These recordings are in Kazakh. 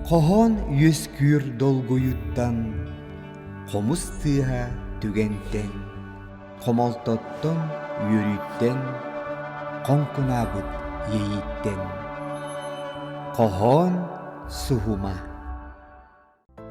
Kohan yüz kür dolguyuttan, komuz tığha tügenten, komaltotton yürütten, konkunabıt yeyitten. Kohan suhuma.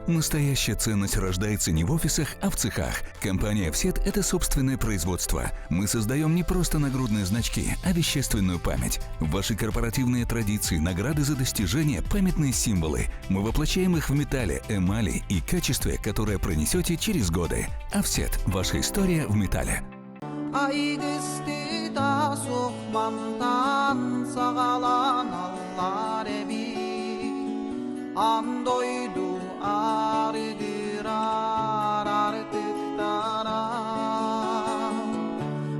Настоящая ценность рождается не в офисах, а в цехах. Компания «Овсет» — это собственное производство. Мы создаем не просто нагрудные значки, а вещественную память. Ваши корпоративные традиции, награды за достижения, памятные символы. Мы воплощаем их в металле, эмали и качестве, которое пронесете через годы. «Овсет» — ваша история в металле. Andoydu ardırar artıklara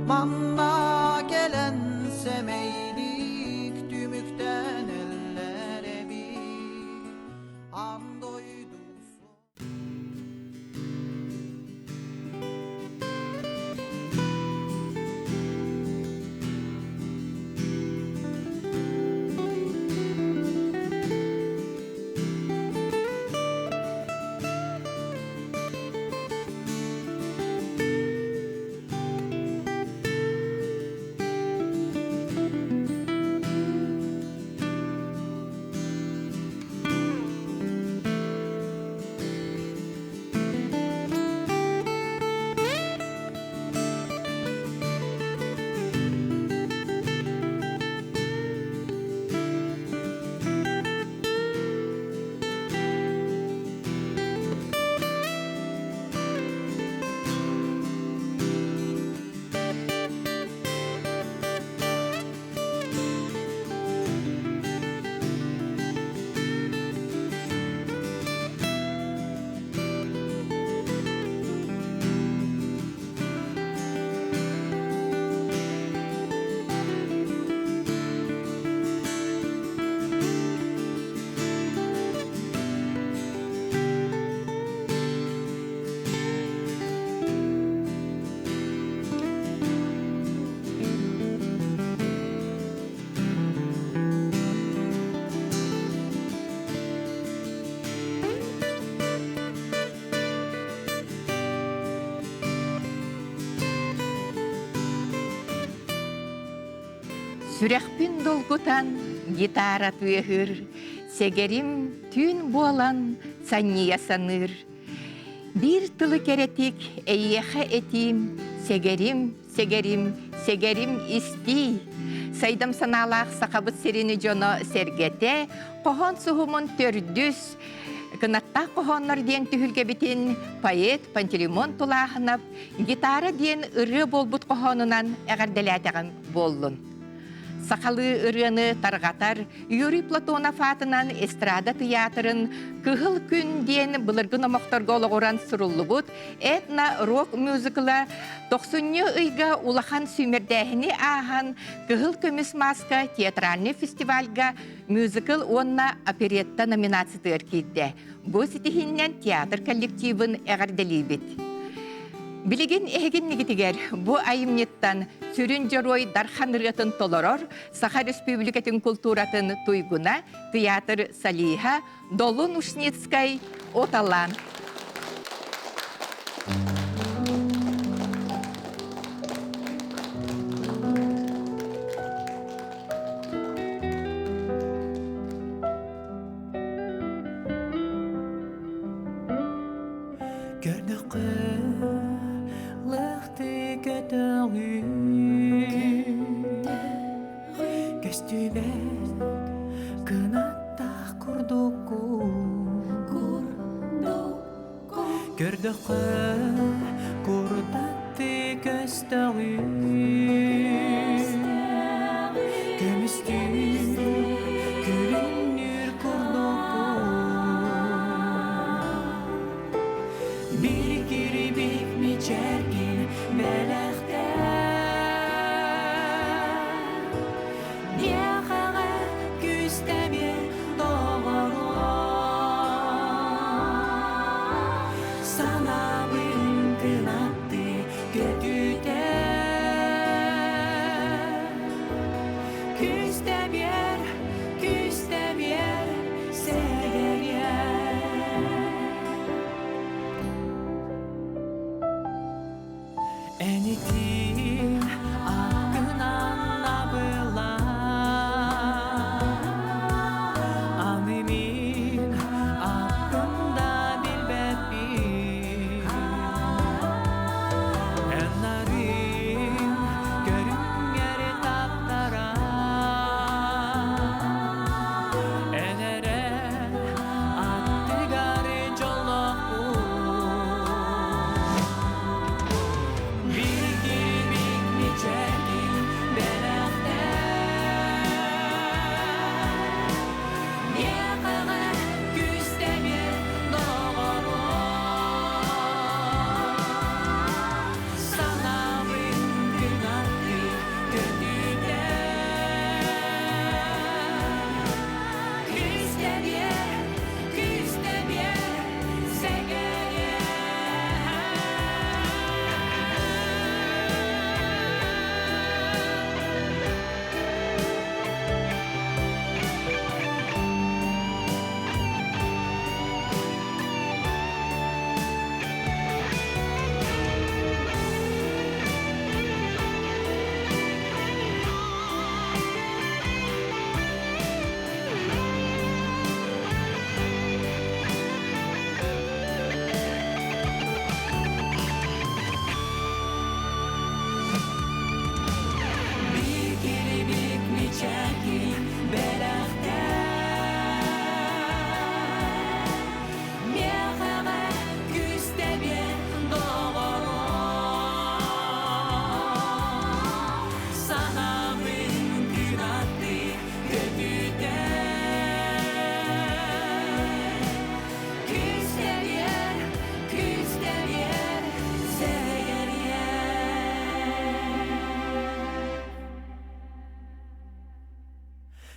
Manna gelen semeylik tümükten ellere bir Andoydu Сүрәхпин долгутан гитара туяхыр, сегерим түн буалан санния саныр. Bir тылы керетик эйеха этим, сегерим, сегерим, сегерим исти. Сайдам саналах сақабыт серини жоно сергете, кохон сухумун төрдүс, кынатта кохоннар диен түхүлге битин поэт Пантелеймон тулахынап, гитара диен ыры болбут кохонунан эгарделятаган боллун. Сақалы ырыны тарғатар, Юрий Платонов атынан эстрада театрын кыхыл күн ден былыргын омоқтарга олығыран сұруллыбыт, этно-рок мюзикла 90-ны ыйга улахан сүймердәхіні ахан кыхыл көміс маска театральный фестивальга мюзикл онна оперетта номинациятыр кейтті. Бұл сетихиннен театр коллективын әғарделейбет. Билеген эгин нигитигер бу айымнеттан сүрін жарой дархан рытын толорор Саха Республикатын культуратын туйгуна театр Салиха Долун Ушницкай оталан. Küste bir yer, sever yer.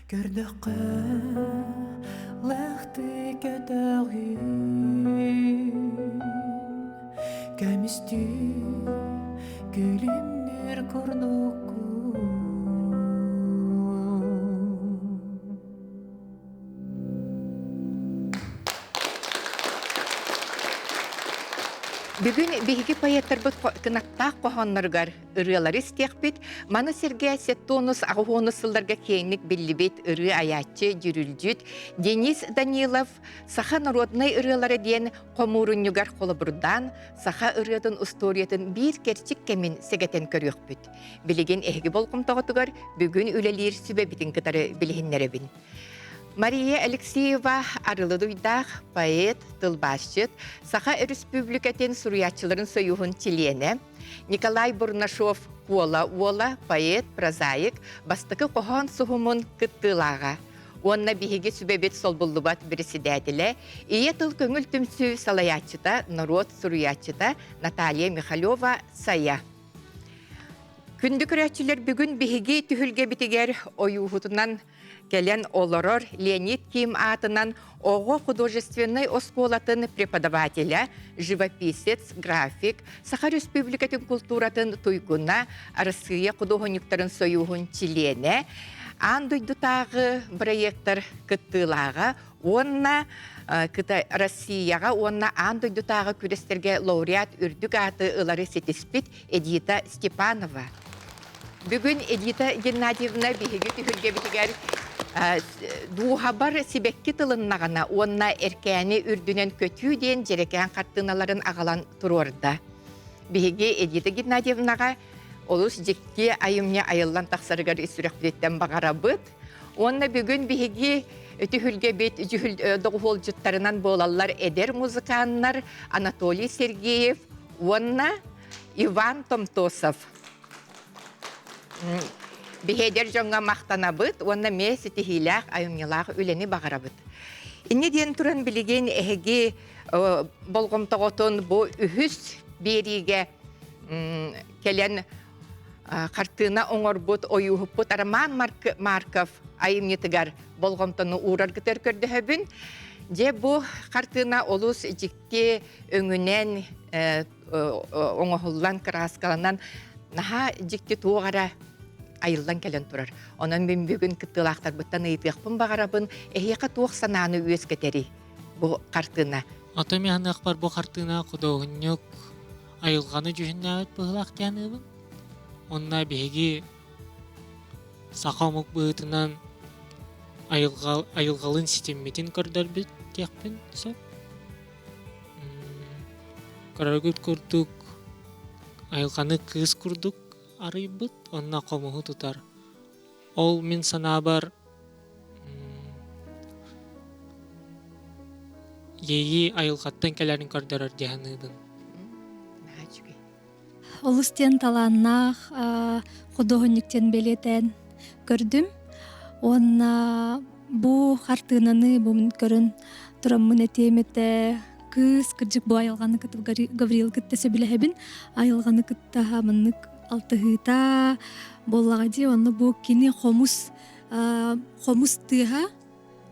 Gördükçe lehti kötüğü Gömüstü gülümnür kurdukku Бүгін биһиги пайеттарбыт кынаттаах кохонноргар ырыалар истиэхпит, маны Сергей Сеттонус агуонусылларга кейник биллибит ыры аяччы жүрүлжүт Денис Данилов саха народный ырыалары диэн комуруннюгар холобурдан саха ырыатын историятын бир керчик кемин сегетен көрүөхпүт. Билеген эһиги болкумтоҕотугар бүгүн үлелиир сүбэбитин кытары билиһиннеребин. Мария Алексеева арылыдуйдах поэт, тылбашчыт, Саха Республикатын суруячыларын союхун чилене, Николай Бурнашов Уола, поэт, прозаик, бастыкы кохон сухумун кыттылага. Онна биһиги сүбебет солбуллубат председателе, ие тыл көңүл түмсүү салаячыта, народ суруячыта Наталья Михалева Сая. Күндүк көрәчілер бүгін биһиги түхілге бітігер ойуғытынан келен олорор Леонид Ким атынан Ого художественной осколатын преподавателя, живописец, график, Саха Республикатын культуратын туйгуна, Россия художниктарын союғын чилене, андойдутағы проекттар кыттылаға, онна Россияға, онна андойдутағы күрестерге лауреат үрдік аты ылары сетиспит Эдита Степанова. Бүгін Эдита Геннадьевна биһиги түхілге бітігер дуғабар сибекки тылыннағана, онна эркәни үрдінен көтүү ден жерекән қаттыналарын ағалан тұрорда. Биһиги Эдита Геннадьевнаға олус жекке айымне айыллан тақсарыгар үсіріқтен бағара бұд. Онна бүгін биһиги түхілге бет доғол жұттарынан болалар эдер музыканнар Анатолий Сергеев, онна Иван Томтосов. Бихедер жоңға мақтана бұд, онна месі тихилақ айымнелағы үлені бағара бұд. Инне ден тұрын білеген әхеге болғымтағытын бұл үхіс беріге келен қартына оңыр бұд, ойуғып бұд, Арман Марков айымнетігер болғымтыны урар күтер көрді хөбін. Же бұл қартына олус жікке өңінен оңығылан краскаланан наға жікте туғара айылдан келен тұрар. Онан мен бүгін күттілақтар бұттан ұйтықпын бағарабын, әйеқа туық сананы өз кетері бұл қартына. Атами анық бар бұл қартына құдауыннық айылғаны жүхінне өт бұғылақ кәнібін. Онна беге сақамық бұғытынан айылғалын системетін көрдір біт текпін сөп. Көрігіт көрдік, айылғаны кыз көрдік арый бұд, онна қомығы тұтар. Ол мен сана бар ейі айылғаттан кәлерін көрдірір дегенігін. Олустен таланнах художниктен белетен көрдім. Онна бу хартынаны бу көрін тұрамын этемете кыз кыржык бу айылғаны кытып Гавриил кыттесе билехебин. Айылғаны кытта хамыннык алтыгыта боллагади онна бу кини хомус тыха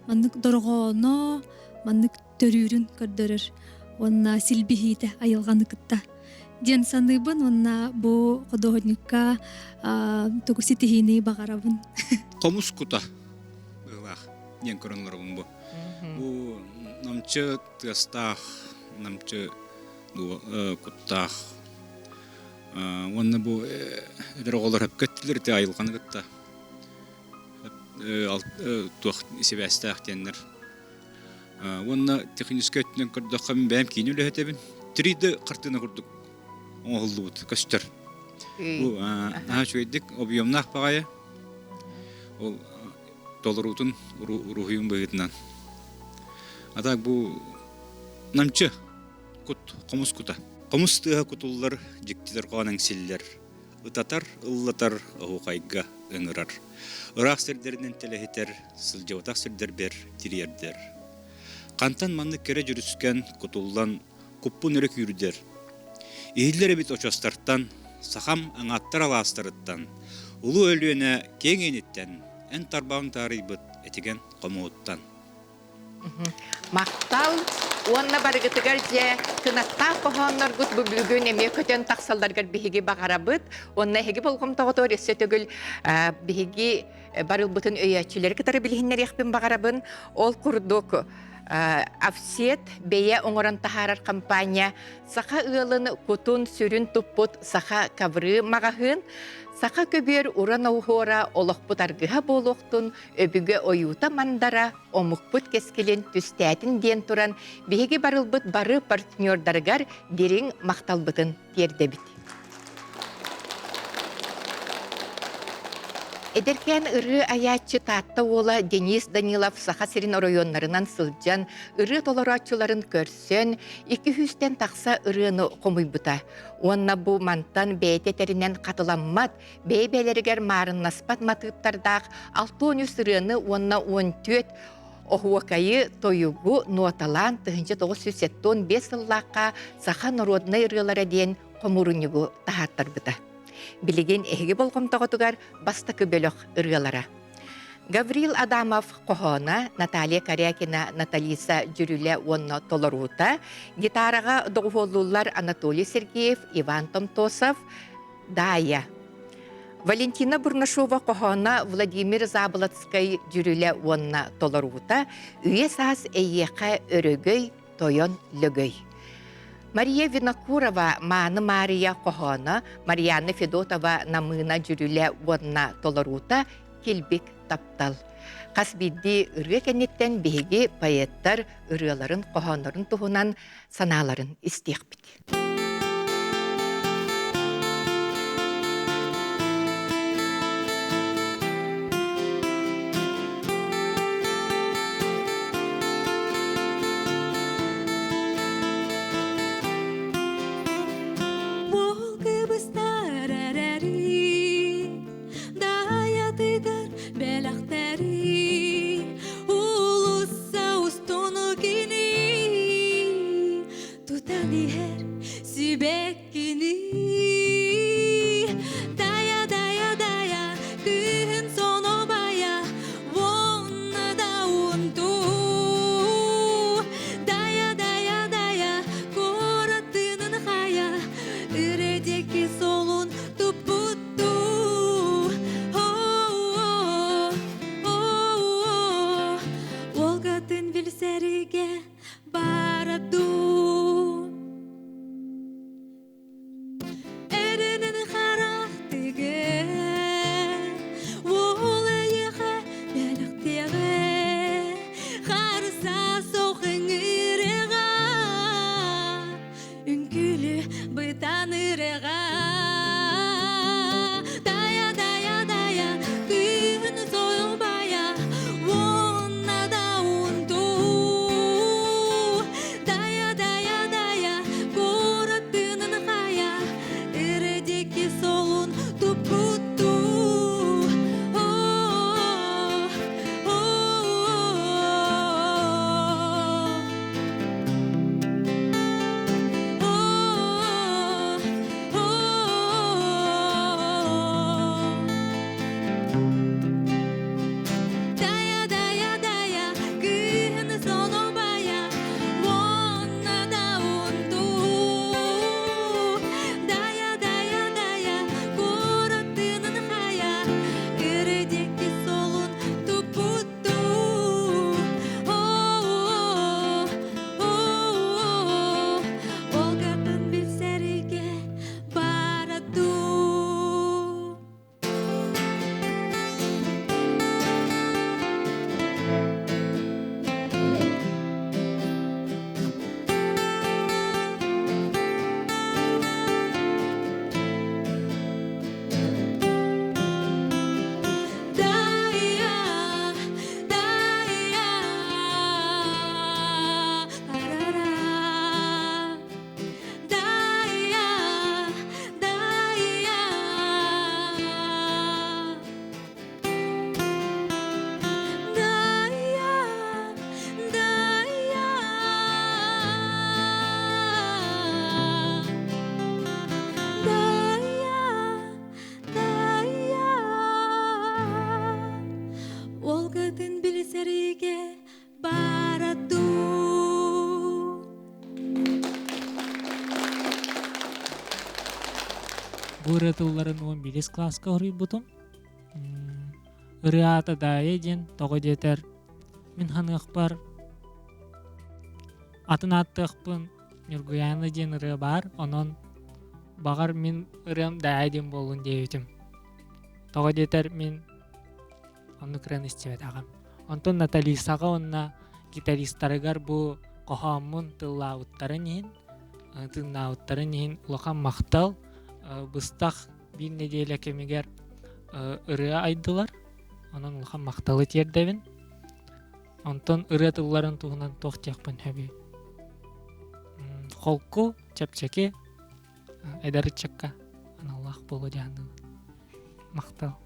маннык доргоно маннык төрүрүн көрдөрөр. Онна силбихите айылғаны кытта. Ден саныбын, онна бу художникка тугуси тихини бағарабын. Комус кута. Бывах. Нен көрөнлөрүм бу. Бу намчы тыстах, намчы куттах. Онна бу дөрөгөлөр хеп көттүлөр те айылганы кытта. Тух себестах теннер. Онна технический көттүнөн көрдөккөн бәм кинүлө хетебин. 3D картина көрдүк. Оңғылдуыд, көстер. Бұл шөйдік объемнақ бағайы. Ол доларутын рухиын бұғытынан. Атақ бұл намчы күт, қомыс күта. Қомыс тұға күтулар жіктілер қуанын селілер. Үтатар, ұллатар, ұқайға өңірар. Ұрақ сәрдерінен телехетер, сылжауатақ сәрдер бер, тириердер. Қантан манны кере жүріскен күтулдан күппін өрек үйрідер. Иһиллери бит очостартан, сахам аңаттар аластырыттан, улу өлүөнө кеңениттен, эн тарбаң тарыйбыт этиген комооттан. Мактал уонна барыгытыгар же кынатта кохоннор гут бүгүн эме көтөн таксалдаргар биһиги багарабыт. Онна хеги болгом тоготор эсетөгүл биһиги барылбытын өйөчүлөр кытары билһиннер яхпын багарабын. Ол курдук Афсет бeye оңоран тахарар компания саха ыалын кутун сүрүн туппут саха кавры магахын саха көбөр уран оухора олохпут аргыха болохтун өбүгө оюта мандара омукпут кескелен түстәтин ден туран биһиги барылбыт бары партнердаргар бириң макталбытын тердебит. Эдеркен ыры аячы татта ола Денис Данилов Саха-Сирин районнарынан сылжан ыры толоратчыларын көрсөн 200-тен тақса ырыны комуйбыта. Онна бу мантан бәйтерінен қатыламмат, бәйбәлерігер марыннаспат матыптардақ 6-13 ырыны онна 14 Охуакайы тойугу нуаталан 1975 ыллаққа Саха народный ырылары ден комурунюгу тахаттарбыта. Билеген эһиги болгомтоготугар бастакы бөлөх ырыалара. Гаврил Адамов кохона, Наталья Корякина, Наталиса Жүрүле онна толорута, гитарага доғуолулар Анатолий Сергеев, Иван Томтосов, Дая. Валентина Бурнашова кохона, Владимир Заболоцкай Жүрүле онна толорута, үйе саас эйеқа өрөгөй, тойон лөгөй. Мария Винокурова Маны Мария Кохона, Марьяна Федотова Намына Жүрүле онна толорута, Келбек таптал. Қасбидди ыры кенеттен беги поэттар ырыларын кохонорын туһунан саналарын истиякбит. Бу ырытылларын 11 класска хорый бутум. Ырыата дайы ден тоғы детер. Мен ханық бар. Атын аттықпын Нюргуяны ден ыры бар. Онон бағар мен ырым дайы ден болын дейітім. Тоғы детер мен оны кірен істебет ағам. Онтон Наталисаға онна гитаристарыгар бу қоғамын тыллауыттарын ехін. Тыллауыттарын ехін ұлақан мақтал. Быстақ bir неделя кемегер ыры айдылар. Онон улхан мақталы тердебин. Онтон ыры тылларын туғынан тоқтияқпын хөбі. Холку, чапчаке, эдары чакка. Аналлах болу жанды. Мақтал.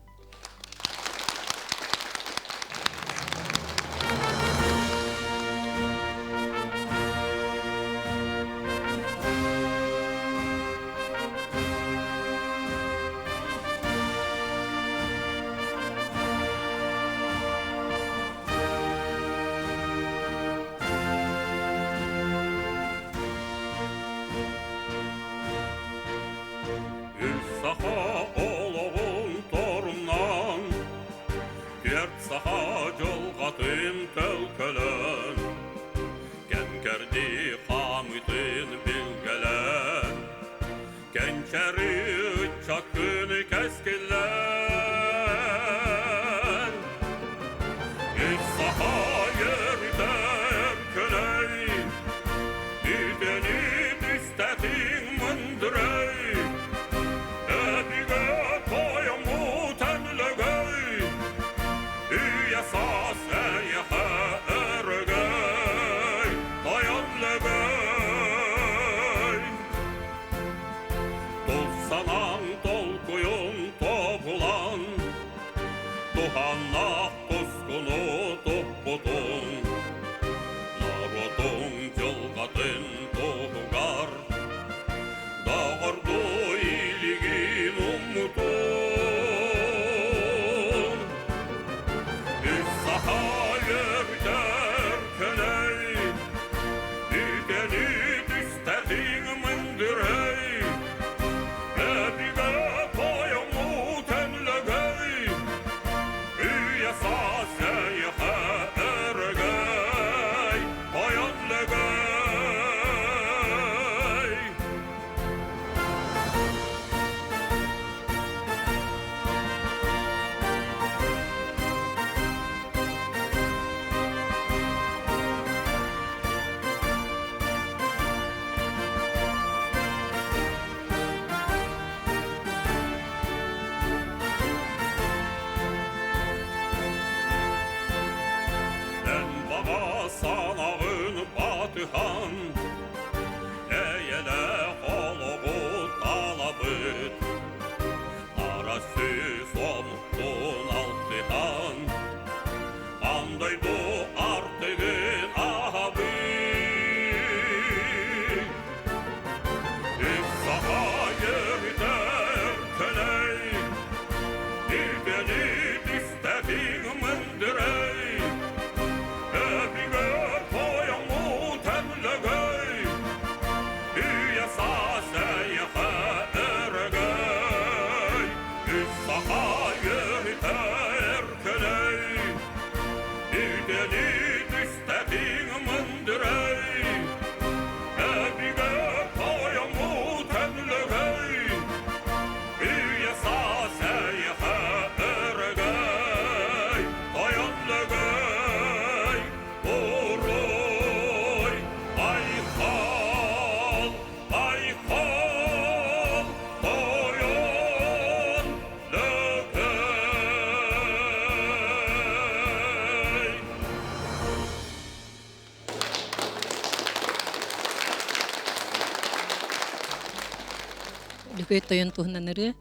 Лүкөй тойон туһунаныры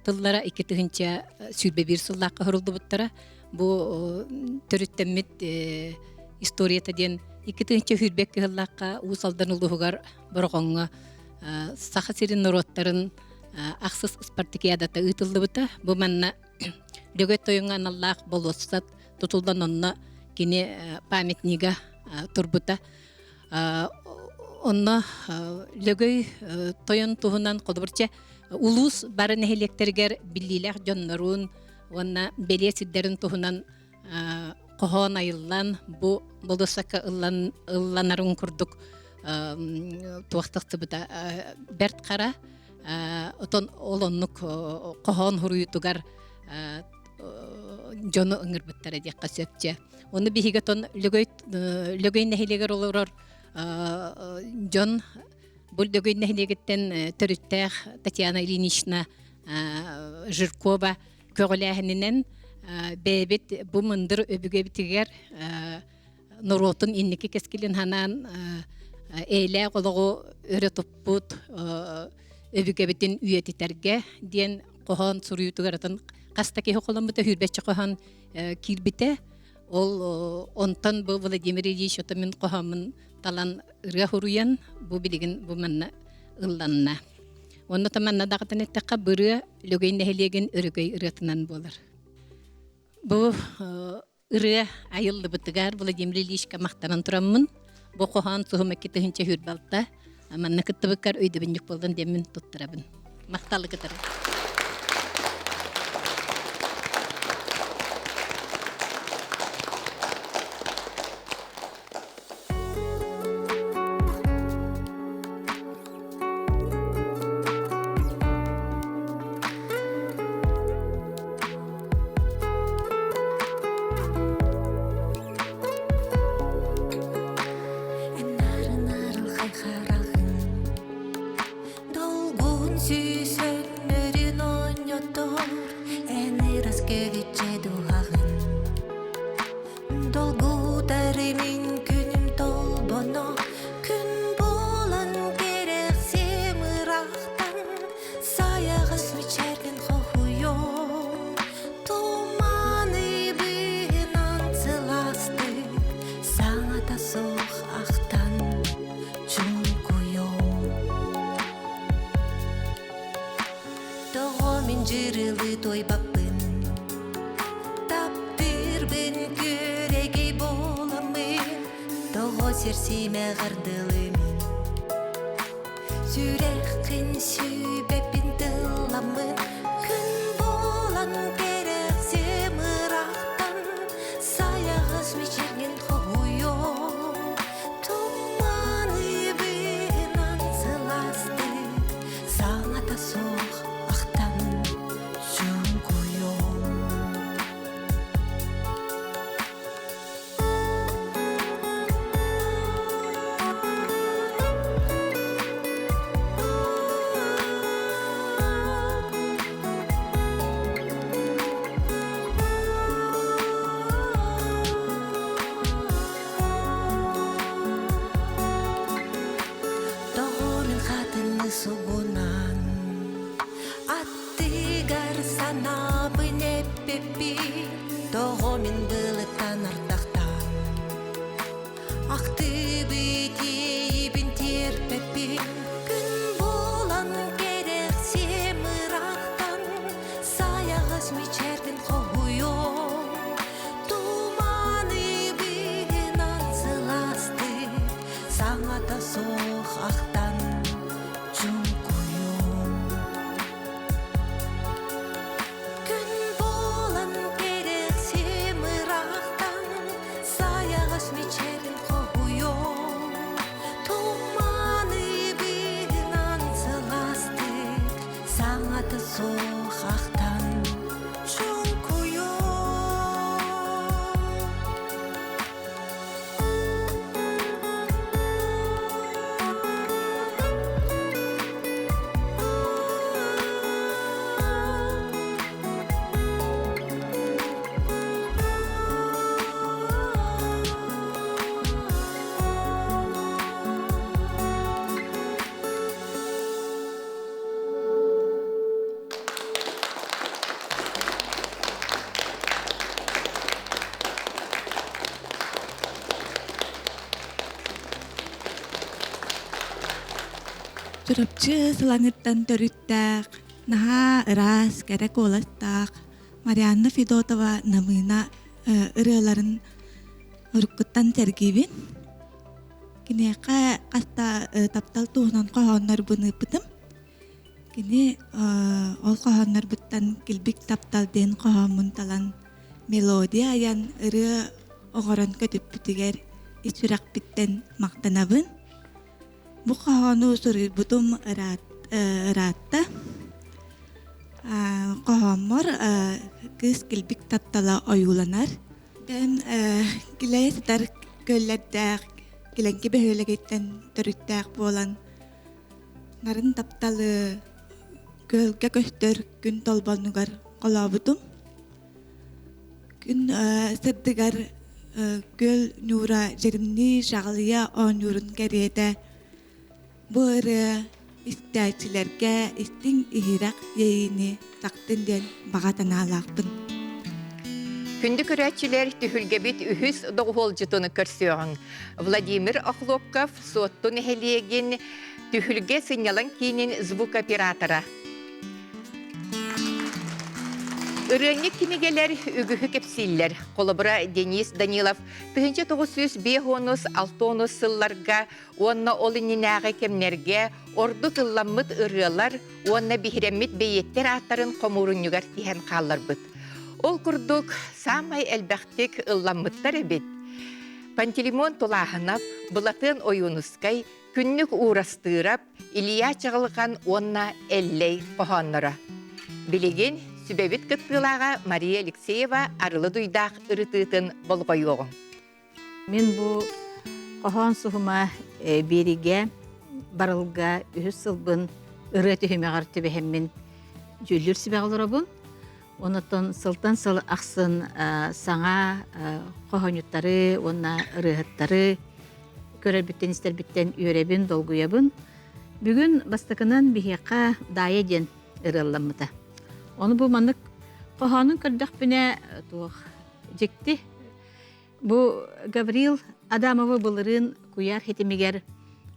тыллара ики тыгынча сүрбе бир сыллакка хорулду буттара бу төрүттеммит историята ден ики тыгынча хүрбек кыллакка усалдан улугар боргонга саха сирин нороттарын аксыз спартакиадата ытылды бута бу манна лүкөй тойонга Аллах болосат тутулдан онна кини памятнига турбута онна лөгөй тойон туһунан колбурча улус барын эһилектергер биллилэх дьоннорун уонна белие сиддерин туһунан коһоон айыллан бу болосака ылланарын курдук туахтактыбыта берт кара отон олоннук коһоон хуруютугар жону ыңырбыттара диякка сөпче. Оны биһиге тон лөгөй нехилегер олорор жон бул лөгөй нехилегеттен төрүттэх Татьяна Ильинична Жиркова көгөлэһинен бэбит бу мындыр өбүгө битигер норотун инники кескилин ханан эйле кологу өрө топпут өбүгө битин үйетитерге диен коһон суруютугаратын кастаки хоколамыта хүрбетче коһон кирбите ол онтон бу Владимир Ильич отамын коһамын талан ырга хуруян бу билигин бу манна ылланна. Онно таманна дагытын эттекка быры лөгөйн эхелеген өрөгөй ырытынан болар. Бу ыры айылды бытыгар Владимир Ильичка мактанан тураммын. Бу коһан сухумакки тыһынча хүрбалта. Аманна кыттыбыккар өйдөбүн юк болдан демин туттарабын. Макталы кытыр. Серсиме гардылымын Сүрекин сүйбепин тыламын Күн болан керек семырақтан Саяғыз мечерген қойо Туманы бинан сыласты Саңата соқ ақтан жөн қойо Subunан Аттыгар санабы неппепи Тоғомин былыттан артақтан Ақтыбы дейбін терпепи Күн болан керек семырақтан Саяғыз мечерден қойо Туманы бігінан сыласты Саңата соқ ақтан Turapçı sılanyıttan törüttaq, naha ıras gerek olastaq, Marianna Fedotova namına ırıların ırıkkıttan tergibin. Kineka kasta taptal tuğunan qohonlar bunu pıtım. Кини ол қоһоннар буттан килбик тапталден қоһомун талан мелодия аян ыры оғорон көтүппүтүгер ичүрак биттен мактанабын. Бу қоһону сурубутум ыраатта. Қоһоммор кыз килбик таптала оюланар. Тен килэстер көллердәк киленки бөһөлегеттен төрүттәк болан нарын тапталы көлгө көстөр күн толбонугар колобутум. Күн сырдыгар көл нура жеримни шагалыя он нурун керете бары истәчилерге истин ихирак ейини тактын ден багатаналаакпын. Күнді көрәтчілер түхілгебет үхіс доғолжытыны көрсіоғын. Владимир Охлопков соттын әхелеген түхілге сынялан кейінен звукоператора. Үрәнік кемегелер үгіхі кепсиллер. Қолыбыра Денис Данилов 1905-6 сылларға онна олынинағы кемнерге орды тылламыт ұрылар онна бихіреммет бейеттер аттарын қомурынюгар тиген қалар бұд. Ол күрдік самай әлбәқтік ылламыттар әбет. Пантелеймон толағынап, бұлатын ойынускай күннік урастырап, Илья чағылған онна әллей қоғанныра. Білеген Сүбәбет кыттылаға Мария Алексеева арылы дуйдақ ұрытытын болғой оғын. Мен бұл қоған сұғыма береге, барылға, үхіс сылбын, ұры түйіме ғарты бәхеммен жүлір сібәғылыр обын. Онытын сылтан сыл ақсын саңа қоғанюттары, онна ұрығыттары, көрер біттен істер біттен үйребін, долгуябын. Бүгін бастықынан бігеқа дайы ден ұрылламыда. Оны бұл манық қоғанын көрдіқ біне жекті. Бұл Гаврил Адамовы бұлырын күйар хетімегер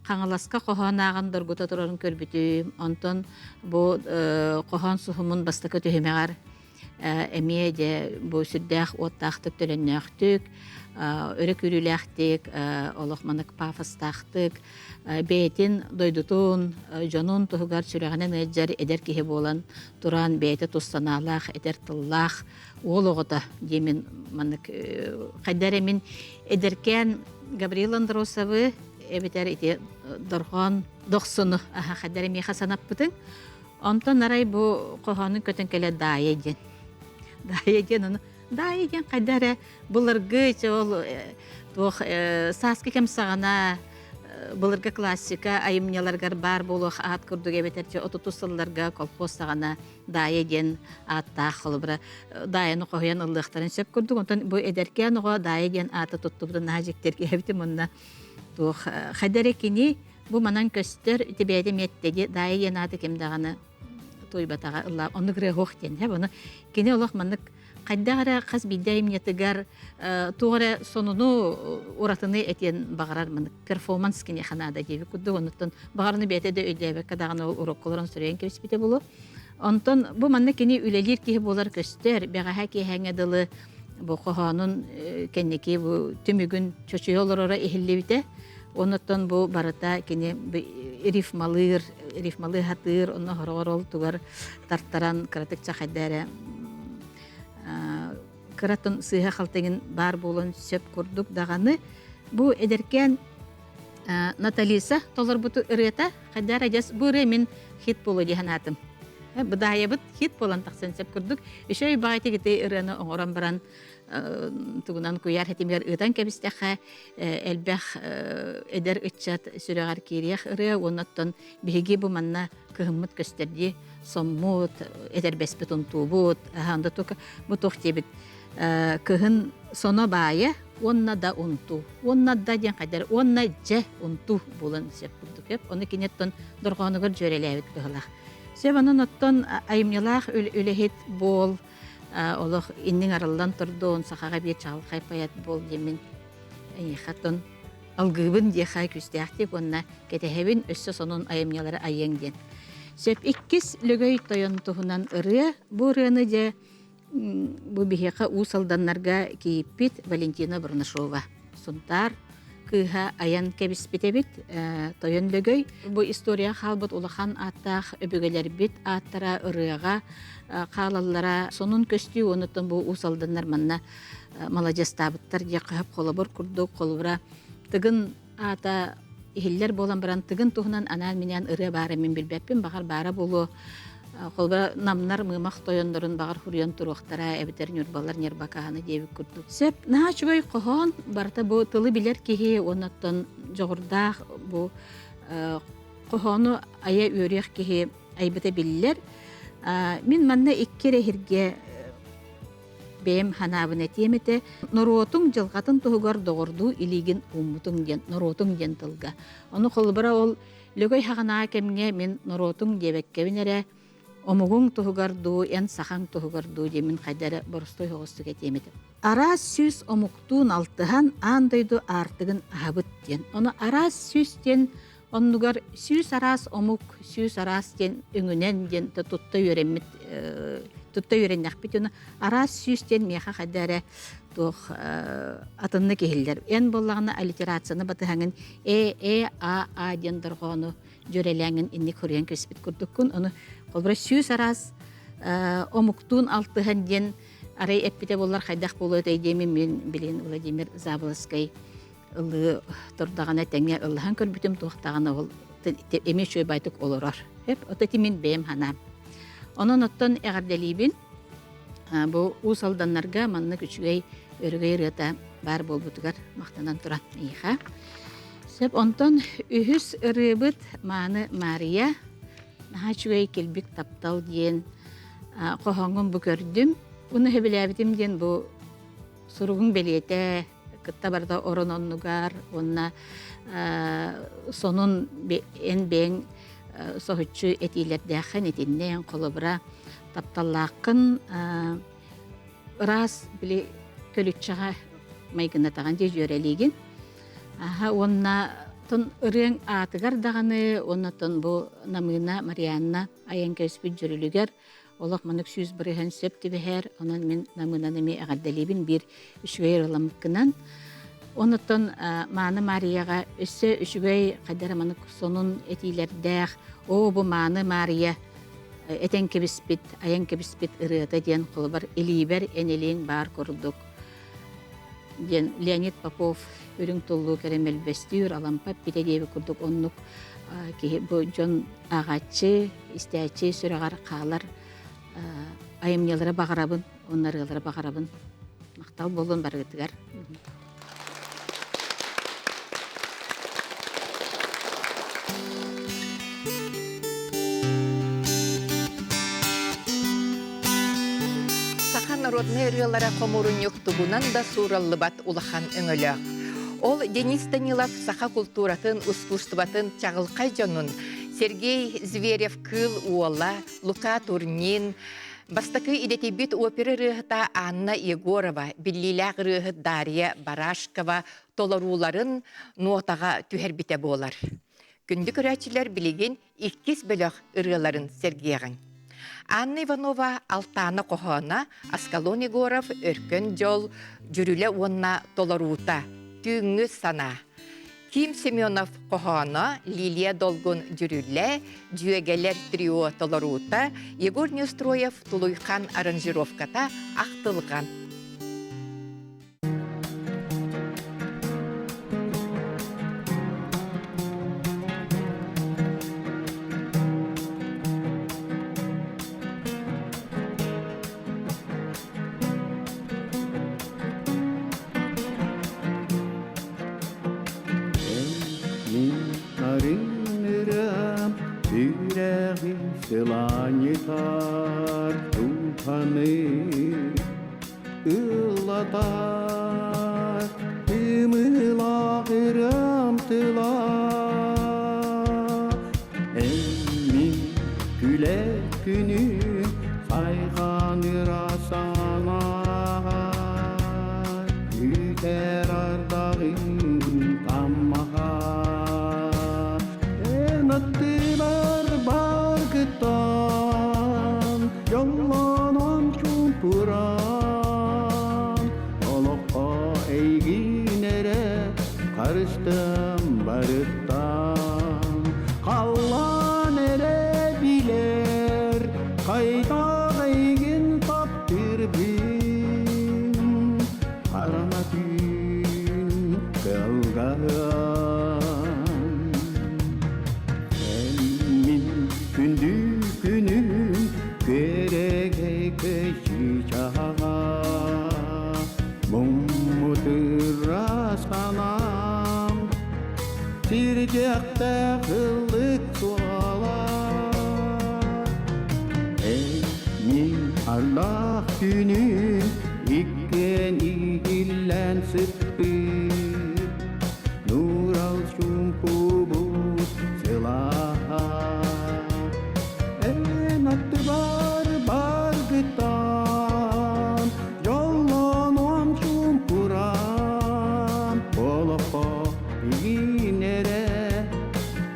қаңыласқа қоған ағын дұргыта тұрарын көрбітім. Онтын бұл қоған сұхымын бастықы түйімеғар әмее де бұл сүрдәқ оттақтық төліннәқтік, өрі күріләқтік, олық манық пафыстақтық, бәйтін дойдутун, жонун тұғығар сүрәғінен әджар әдер кеге болан тұран бәйті тұстаналақ, әдер тыллақ, ол оғыта демін манық қайдар әмін әдеркен Гаврил Андросовы әбетер әте дұрған доқсыны қайдар әмей қасанап бұтын. Онтан арай бұл қоғанын көтін кәлі дайеден. Дайеден оны. Дайеден қайдар бұлырғы саски кәм сағана бұлырға классика айымнеларғар бар болуқ ат күрдіге бетерче отутусылларға колхоз сағана дайеден аттақ қылыбыра дайыны қойын ұллықтарын сөп күрдік. Онтан бұл әдеркен оға дайеден аты тұттыбыды нәжіктерге әбітім онына қайдар екені бұл манан көстер тебәді меттеге дайеден аты кемдағаны тойбатаға ұлла оны күрі ғоқтен. Оны кені олық манық қайдағыра қаз бидайым нетігар туғыра сонуну уратыны әтен бағарар мұны перформанс кене қанада дейбі күдді. Онытын бағарыны бәтеді өйдәбі кадағаны урокқоларын сүрейін кереспеті болу. Онтын бұл манны кене үлелер кейі болар көстер бәғаға кей әңеділі бұл қоғанын кеннеке түмігін чөчүй олырора ehilli bite. Onuttan bu barata kene rifmalı hatır onu horol tugar tartaran kratik çahdere kratın sıha haltagin bar bolun söp kurduk dağını bu ederken Natalisa tolar butu ıreta hadara jas bu remin hit bolu dihanatım. Bu dayabıt hit bolan taksan söp kurduk. Şöyle bağıtı gite ırana oran baran tugunan kuyar hetimler ıdan kebistəxə elbəx eder ıçat sürəğər kiriyax ırı onattan bihigi bu manna kıhımmıt gösterdi sommut eder bespetun tubut handa toka bu toxtebit kıhın sona baya onna da untu onna da diyen kadar onna je untu bulan sepurduk hep onu kinetton dorğanıgır jörelebit kıhılaq sebanın attan ayımyalaq ölehet bol Олох иннин аралдан турдуун сахага бир чагыл хайпаят бол демин хатын алгыбын дехай күстәхти конна кетехебин өссө сонун айымнялары айеңден. Сөп иккис лөгөй тоyon туһунан ыры бу рыны же бу бихека усалданнарга кийиппит Валентина Бурнашова. Сунтар кыха аян кебиспитебит тойон лөгөй. Бу история халбыт улахан аттах өбөгелер бит аттара ырыга калаллара сонун көстүү онутун бу усалданнар манна молодец табыттар якып колобор курдук колбура тыгын ата ихиллер болан баран тыгын тухунан анан менен ыры бары мен билбеппин багар бара болу колбура намнар мымак тойондорун багар хурьян туруктара эбитер нюрбалар нербаканы дебик курдук сеп наачбой кохон барта бу тылы билер кихи онуттан жогурдах бу кохону ая үрек кихи айбыта биллер мен манна иккере хирге бэм ханабына темете норотун жылгатын тугар догорду илигин уммутун ден норотун ден тылга ону холбара ол лөгөй хагана кемге мен норотун дебеккебинере омугун тугарду эн сахан тугарду демен кайдара борстой хогостуга темете ара сүз омуктун алтыхан андайду артыгын абыт ден ону ара сүз ден оннугар сүз арас омук сүз арас ден өңүнен ден тутта юремит тутта юреннахпит уну арас сүстен меха кадара тох атынны кехиллер эн боллагына аллитерацияны батыхаңын а ден доргону жөреләңин инни көрген көспит курдуккун ону колбура сүз арас омуктун алтыхан ден арай эппите боллар хайдах болот эйдеми мен билен Владимир Заболоский ылы турдагана теңе ылыхан көрбүтүм тохтагана ол эме чөй байтык олорор хеп отати мен бем ханам онон оттон эгерделибин бу усалданнарга манны күчүгөй өргөй рыта бар болбутугар мактанан турат ийха сеп онтон үһүс ырыбыт маны Мария нахачугөй келбик таптал диен кохоңун бу көрдүм уну хебилебитим диен бу суругун белиете кытта барда орононнугар онна сонун эн бең соһуччу этилердäхен этиннен колобура тапталлааккын ырас били көлүччага майгынатаган же жөрелигин онна тон ырың атыгар даганы оннотон бу намына Марианна аян көспүт жүрүлүгер олох манык сүз бирген сөп тибехер онан мен намынаными агадделибин бир үшвейр аламкынан онотон маны Марияга өссө үшвей кадара манык сонун этилердэх бу маны Мария этен кебиспит аян кебиспит ырыта диен колбар элибер энелиң бар курдук диен Леонид Попов өрүң толлу керемел бестүр алампа питедеби курдук оннук ки бу жон агачы истячы сүрөгар каалар айымнялары багарабын оннарылары багарабын мактал болон баргытыгар Народные рыалара комуруньюк тугунан да сураллыбат улахан өңөлөк. Ол Денис Данилов саха культуратын, искусстватын чагылкай жонун, Сергей Зверев кыл уола, Лука Турнин, бастакы идетебит опера рыгыта Анна Егорова, биллилак рыгыт Дарья Барашкова толоруларын нотага түһербите болар. Күндүк көрәчилер билеген иккис бөлөк ырыаларын Сергейган. Анна Иванова Алтана Кохона, Аскалон Егоров, Өркөн Жол, Жүрүле онна толорута, Түңі сана. Ким Семенов Кохона, Лилия Долгун Жүрүле, Жүйегелер трио толорута, Егор Нестроев Тулуйхан аранжировката ақтылған. Сыланитар тупаны ылатар ымылагырам тыла эммин күлер күнү сайганыр асана үтер ардагын таммага энаттылар баргыттан жоллонон чумпуран олокко эйгинере карышты karıştım barıttan Kallan ere biler Kayda kaygın taptır bin Karama gün kılgan Min gündü günün Gerek kişi çağa Mummudur aslanam Tircekte kıllık suala Min Allah günün İkken illen sıppır Nur al şumpubuz silah En attı bar gıtan Yollanam şumpuran Olapa iğnere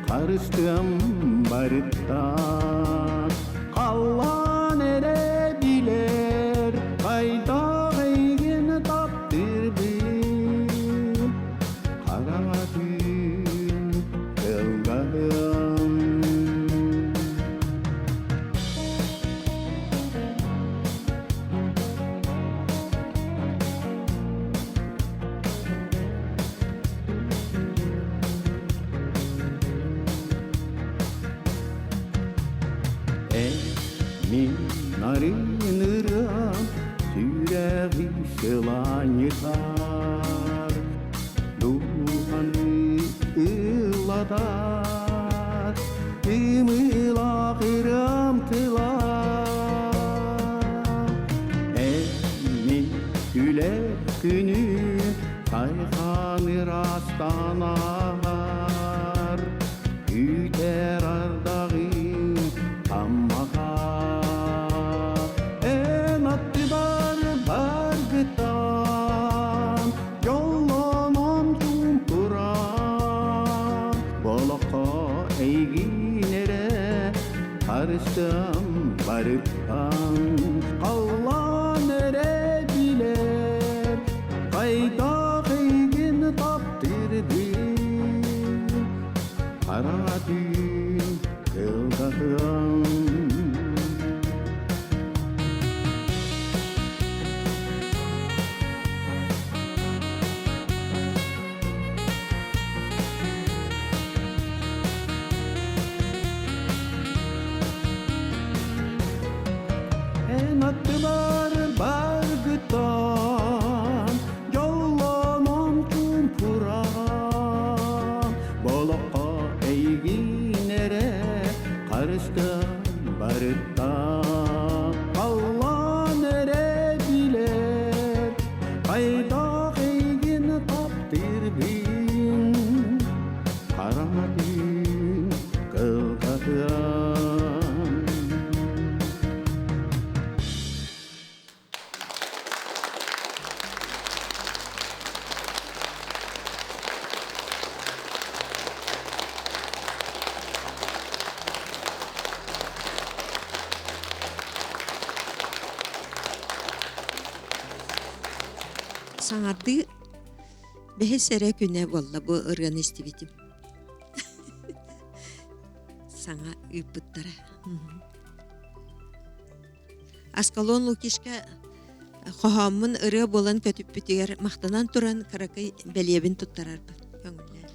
Karıştım barıttan Kallan ere biler Kayda kaygın taptır bin Karama gün kılgan Min narınıram Süreği sılanyıtar Duhanı ıladar Imılağırım tılar Min güler günü Kayhanır astanar Üter ardağın Tammaha En attı bar gıtan Yollanam cumpuran Bolaka eyginere Karıştım barıktan Kallan ere biler Kayda kaygın taptır bin Kara gün kılgan En attı bar gıtan Yollanam cumpuran Bolaka eyginere Karıştım barıttan Kallan ere biler Kayda kaygın taptır bin Karama gün kılgan Саңарды бәһесәрә күнә валла бу ырган истибитим. Саңа ыппыттара. Аскалон лукишка хохаммын ыры болан көтүп бүтигер мактанан туран каракай бәлиебин туттарарбы. Көңүлләр.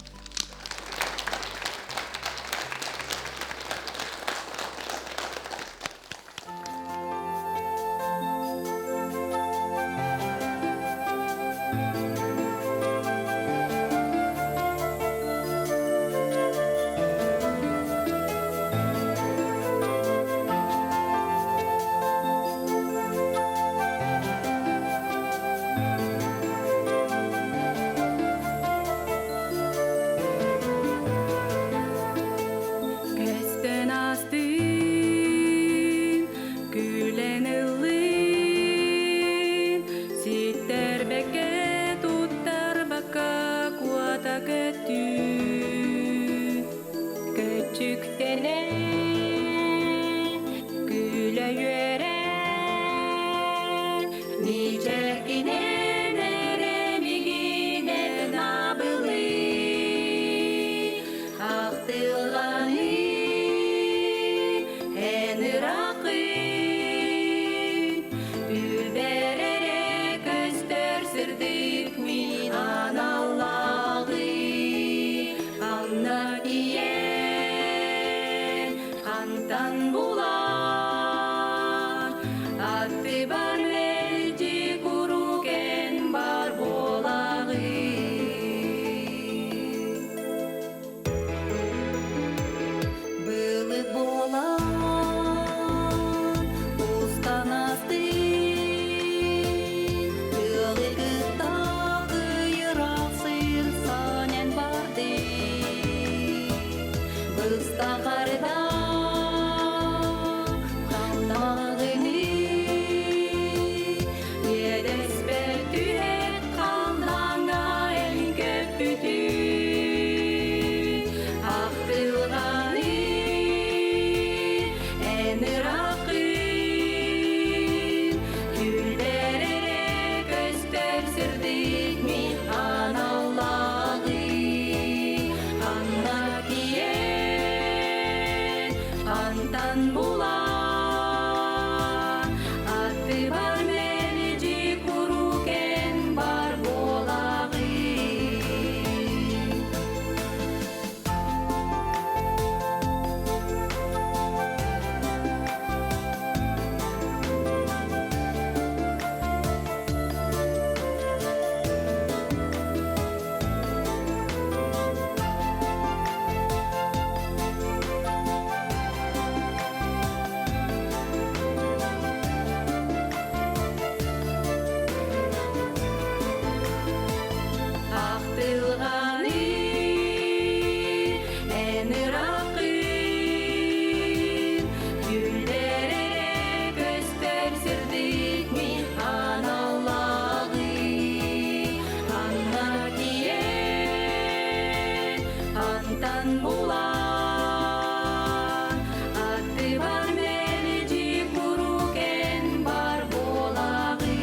Анна киен антан булар атты бар мелди куруген бар болагы Былык болан устан асты Тылыгыттагы йыраак сыйыр санен барды Быстакарда калдагыны Едеспер түйет калдаңа эн көп бүтүн Актылганы эн ыракын Күлдерere көстөр сырдык ми аналлагы Анна киен антан булар Атты бар мелижи курукен бар болагы Актылганы эн ыракын Күлдерere көстөр сырдык ми аналлагы Анна киен антан булар Атты бар мелижи курукен бар болагы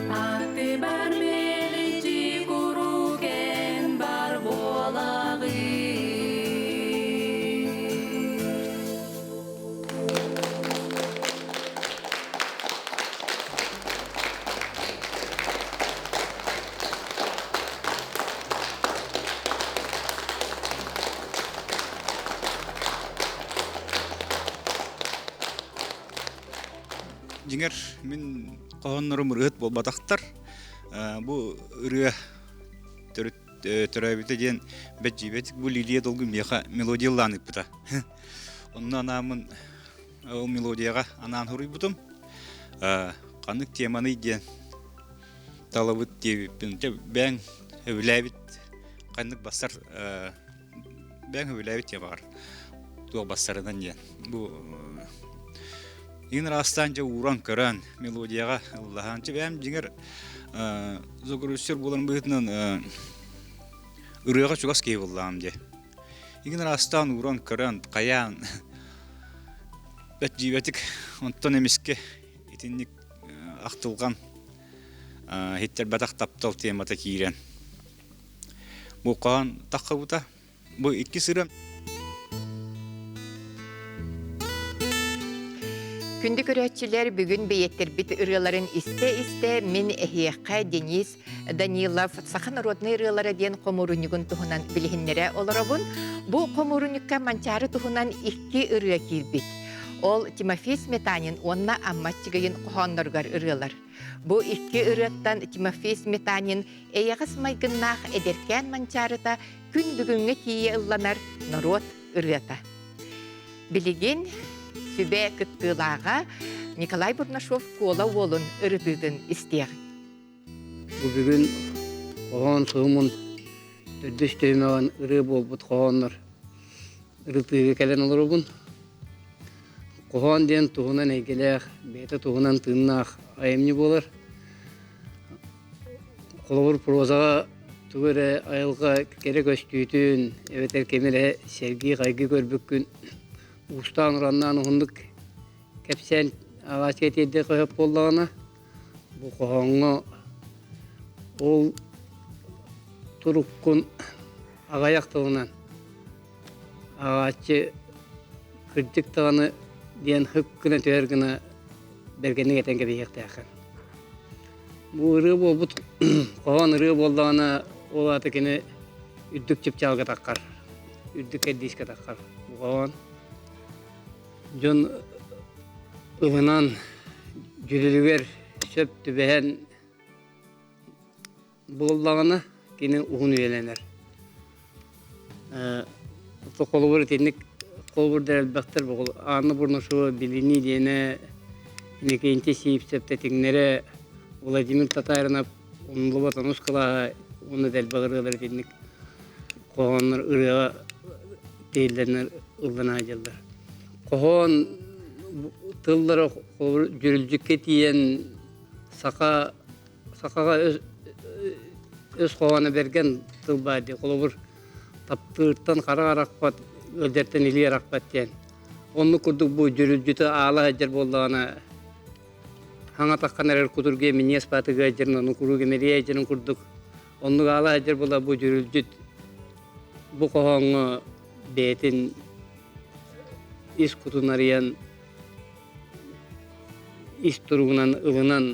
Атты бар мелижи курукен бар болагы Жиңер мен қоғаннарым ырыт болбатақтар. Бұл ыры төрәбіті ден бәт жебетік бұл илия долғы меха мелодияланып бұта. Онна анамын ол мелодияға анан хұрый бұтым. Қанық теманы ден талабыт дебіппін. Бәң өвіләбіт қанық бастар бәң өвіләбіт дебағар. Туақ бастарынан ден. Бұл Ин растанча уран көрән мелодияға Аллаханчы бәм жеңер зогырүстер болан бұйтынан ұрыға чугас кей болам де. Ин растан уран көрән қаян бәт жибәтік онтан емеске етінік ақтылған хеттер бәтақ таптал темата кейрен. Бұл қаған таққа бұта. Бұл екі сырым. Күнді көрәтчілер бүгін бейеттер біт ұрыларын істе мен әхияққа Денис Данилов сақын родны ұрылары ден қомырынығын тұхынан білігінлері оларабын. Бұл қомырыныққа манчары тұхынан екі ұрыға келбет. Ол Тимофей Сметанин онна амматчығайын қоғанларғар ұрылар. Бұл екі ұрықтан Тимофей Сметанин әйіғіз майгыннақ әдеркен манчарыта күн бүгінгі тие ұлланар народ ұрыта. Білеген Sübe kıttığılağa Nikolay Burnaşov kola olun ırıdığın isteği. Bugün qoğan sığımın dürdüş töymeğen ırı bolbut qoğanlar ırıtığı kelen olur bun. Qoğan den tuğunan eygeleğ, beti tuğunan tığınaq ayımni bolar. Qolavur prozağa tügere ayılga kere göstüğütün, evet erkemele sevgi kaygı görbükün. Ustan urandan hunduk kepsen ağaç getirdi koyup bollağına. Bu qoğanı ol turukkun ağayak tığınan ağaççı kırdık tığını diyen hıkkına tüergine bergenlik eten gibi yekti akın. Bu ırı bolbut qoğan ırı bollağına ол атыкені үддік чыпчалға таққар, үддік әддеске таққар. Бұған жон ылынан жүрілігер сөп түбәһен боллағына кені ұғын үйеленер. Қолы бір тенік қол бірдер әлбәқтір бұл аны бұрнышу біліні дейіне инекейінте сейіп сөпті теңнері Владимир Татаринов онлы батан ұсқылаға оны дәл бағырғалар тенік қоғанлар ұрыға дейілдерінер ұлдана жылдар. Қоған тыллары жүрілжікке тиен сақаға өз қоғаны берген тыл бады. Қолы бір таптырттан қара арақпат, өлдерттен илі арақпат дейін. Оны күрдік бұл жүрілжіті ала әжер болдағына хаңа таққан әрер күтірге менес батыға әжерін, оны күруге мере әжерін күрдік. Оны ала әжер болда бұл жүрілжіт бұл қоғаңы бәйтін ис күтін ариян ис тұруғынан ұлынан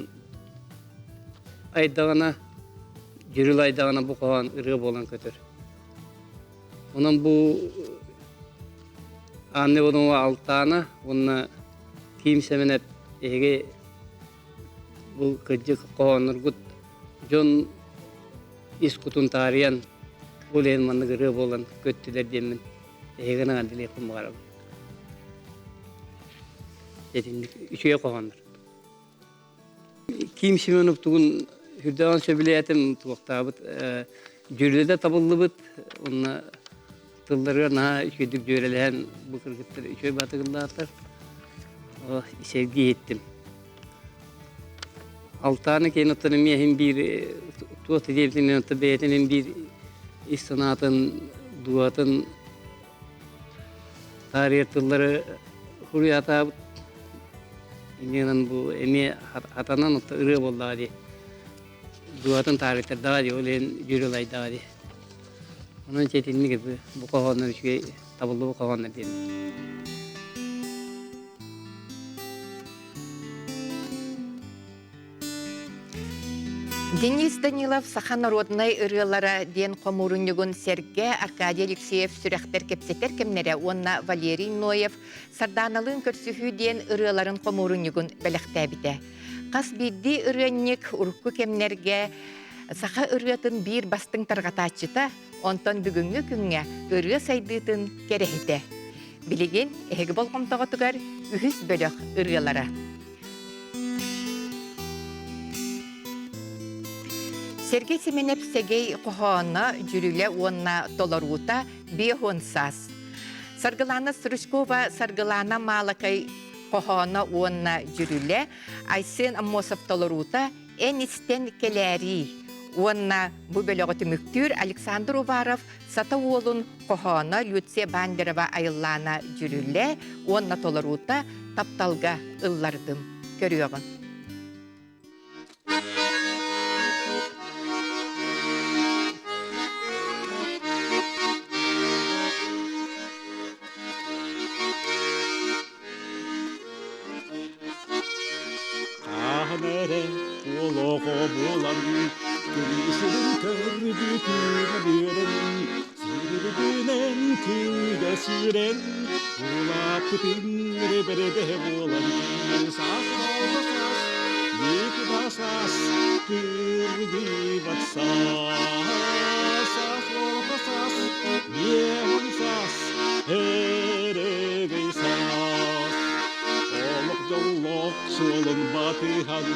айдағана, жүріл айдағана бұл қоған ұрығы болан көтір. Онан бұл анне оның алтағына, онына киім сәменет еге бұл күрдік қоған ұрғыт жон ис күтін тариян бұл ең манны ұрығы болан көттілер демін егінің әділі еқім бағарабы. Үшіге қоғандар. Киім Семенов тұғын хүрдаған сөбілі әтім тұғықтабыт. Жүрілді табылды бұд. Онына тылдарға наға үшкедік жөреліген бұл кіргіттер үшөй батығылда аттар. Sevgi еттім. Altağını keyin otanımıya hem bir tuğat edeyim tabiatın hem bir istanatın, duatın tarih tılları hurriyata İnanın bu emi hatanan otta ırı boldu hadi. Duatın tarihler daha di, olen yürülay daha di. Onun çetinli gibi bu kavanlar üçge tabuldu bu kavanlar diyelim. Денис Данилов саха народной ырылара ден комурунюгун Серге Аркадий Алексеев сүрәхтер кепсетер кемнере онна Валерий Ноев сарданалын көрсүхү ден ырыларын комурунюгун белектебите. Кас бидди ырынник урукку кемнерге саха ырытын бир бастың таргатачыта, онтон бүгүнгү күнгө ыры сайдытын керехите. Билеген эги болгомтоготугар үхүс бөлөк ырылара. Сергей Семенеп Сегей Кохона жүрілі онна толарута бейхонсас. Саргылана Срышкова Саргылана Малакай Кохона онна жүрілі Айсын Аммосов толарута энистен келери. Онна bu bölögötü müktür Александр Уваров Сата олун Кохона Люция Бандерова айыллана жүрілі онна толарута тапталга ыллардым. Көрüyorsun. Gülüşün kördüğünün sirgünen kıyda süren Ulap tingre berde bolan Sas olmasas, yık basas Kırdı batsas Sas olmasas, yehonsas Eregeysas Oluk yolluk solun batıhan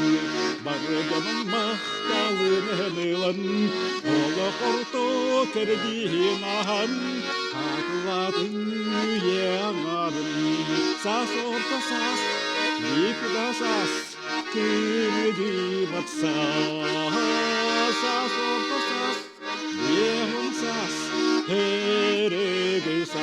Barganın mahtalın hemilan Oluk orto kerdihin ahan Kakladın yüyeğarın Sas orta sas, yıkda sas Kırdı batsas Sas orta sas, yehun sas Eregeysas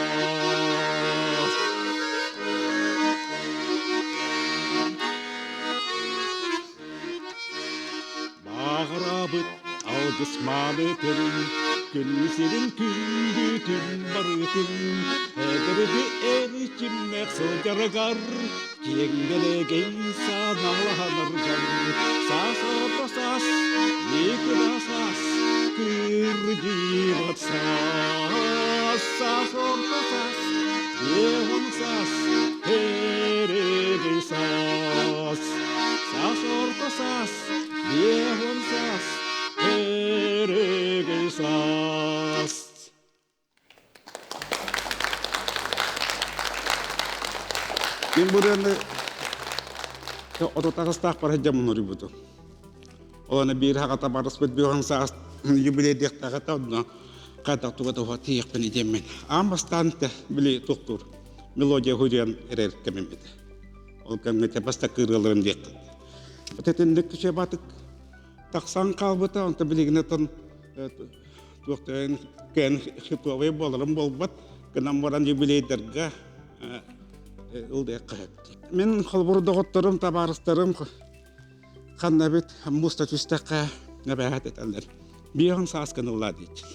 Bağırabıt algısmalı tırın Gülserin kündütün barıtın Ödürüdü en içimmek sılcargar Kengele sanalanırgan Sas orta sas, yıkıda sas Kırdı сас. Мен бураны ототагыстак бар жамын орибуту. Оланы бир хагата барыс бит биган саас юбилей дектага тадна ката тугата хатиек пени демен. Амбастанте били туктур. Мелодия хурян эрер кемемет. Ол кемете баста кырылырым дек. Бететендик кеше батык таксан калбыта онта билигнетон туктен кен хипове боларым болбат. Кенам баран юбилейдерге Мен холбурдоготторум табарыстарым ханнабит мустатустака набахат эталлар. Бияган сааскан улла дейт.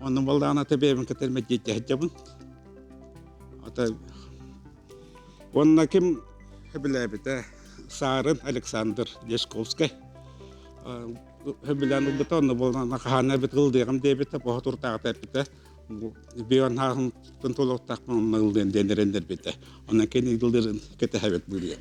Onun baldaana tebeyim ketermek yetecektim. Ata onun kim hebilabite Sarın Alexander Deskovski. Hebilan beton baldaana kahana bitgildiyam debite bohtur taqtapite. Biyan hağın tentolok takman nılden denirender bite. Ona kendi yıldırın kete hebet buluyor.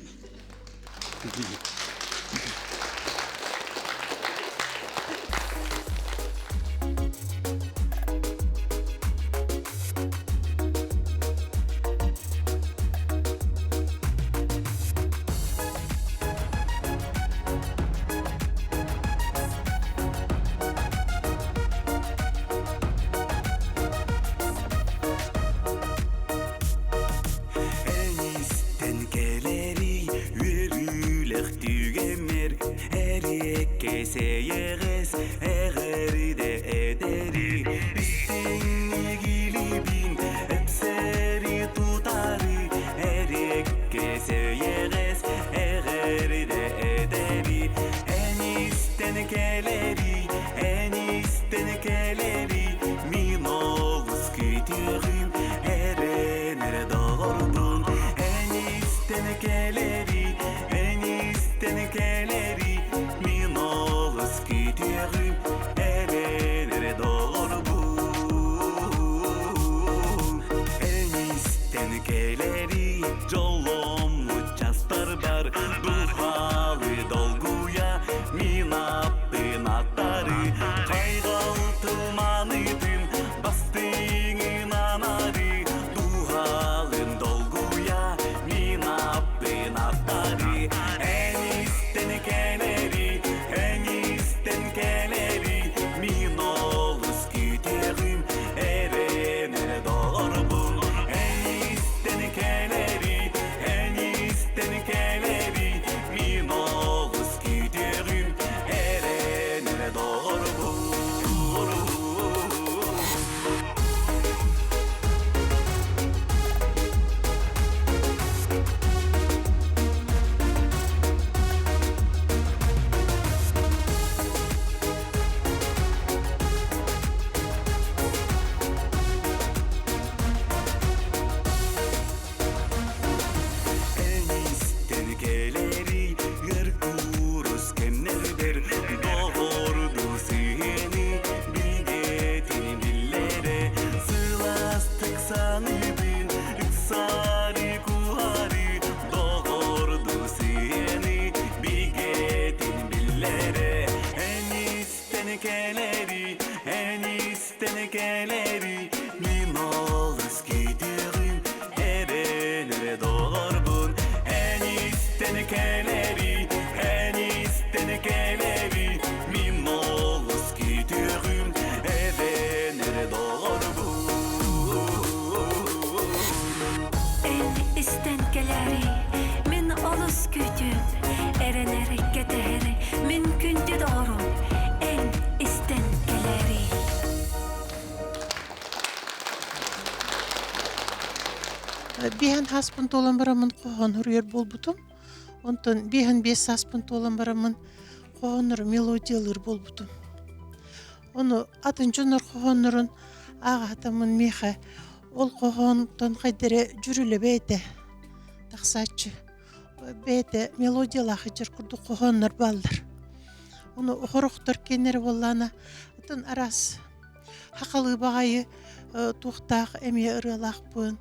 Бихан хаспын толан барамын коған үрер болбутум. Онтон бихан 5 хаспын толан барамын коған үр мелодиялар болбутум. Оны атын жонор коған үрін ағатамын меха. Ол коғантон қайдері жүрілі бәйті. Тақсатчы. Бәйті мелодиялағы жыр күрді коған үр балдар. Оны ұқырықтыр кенері боллана. Атын арас хақалы бағайы туқтақ әме ұрылақпын.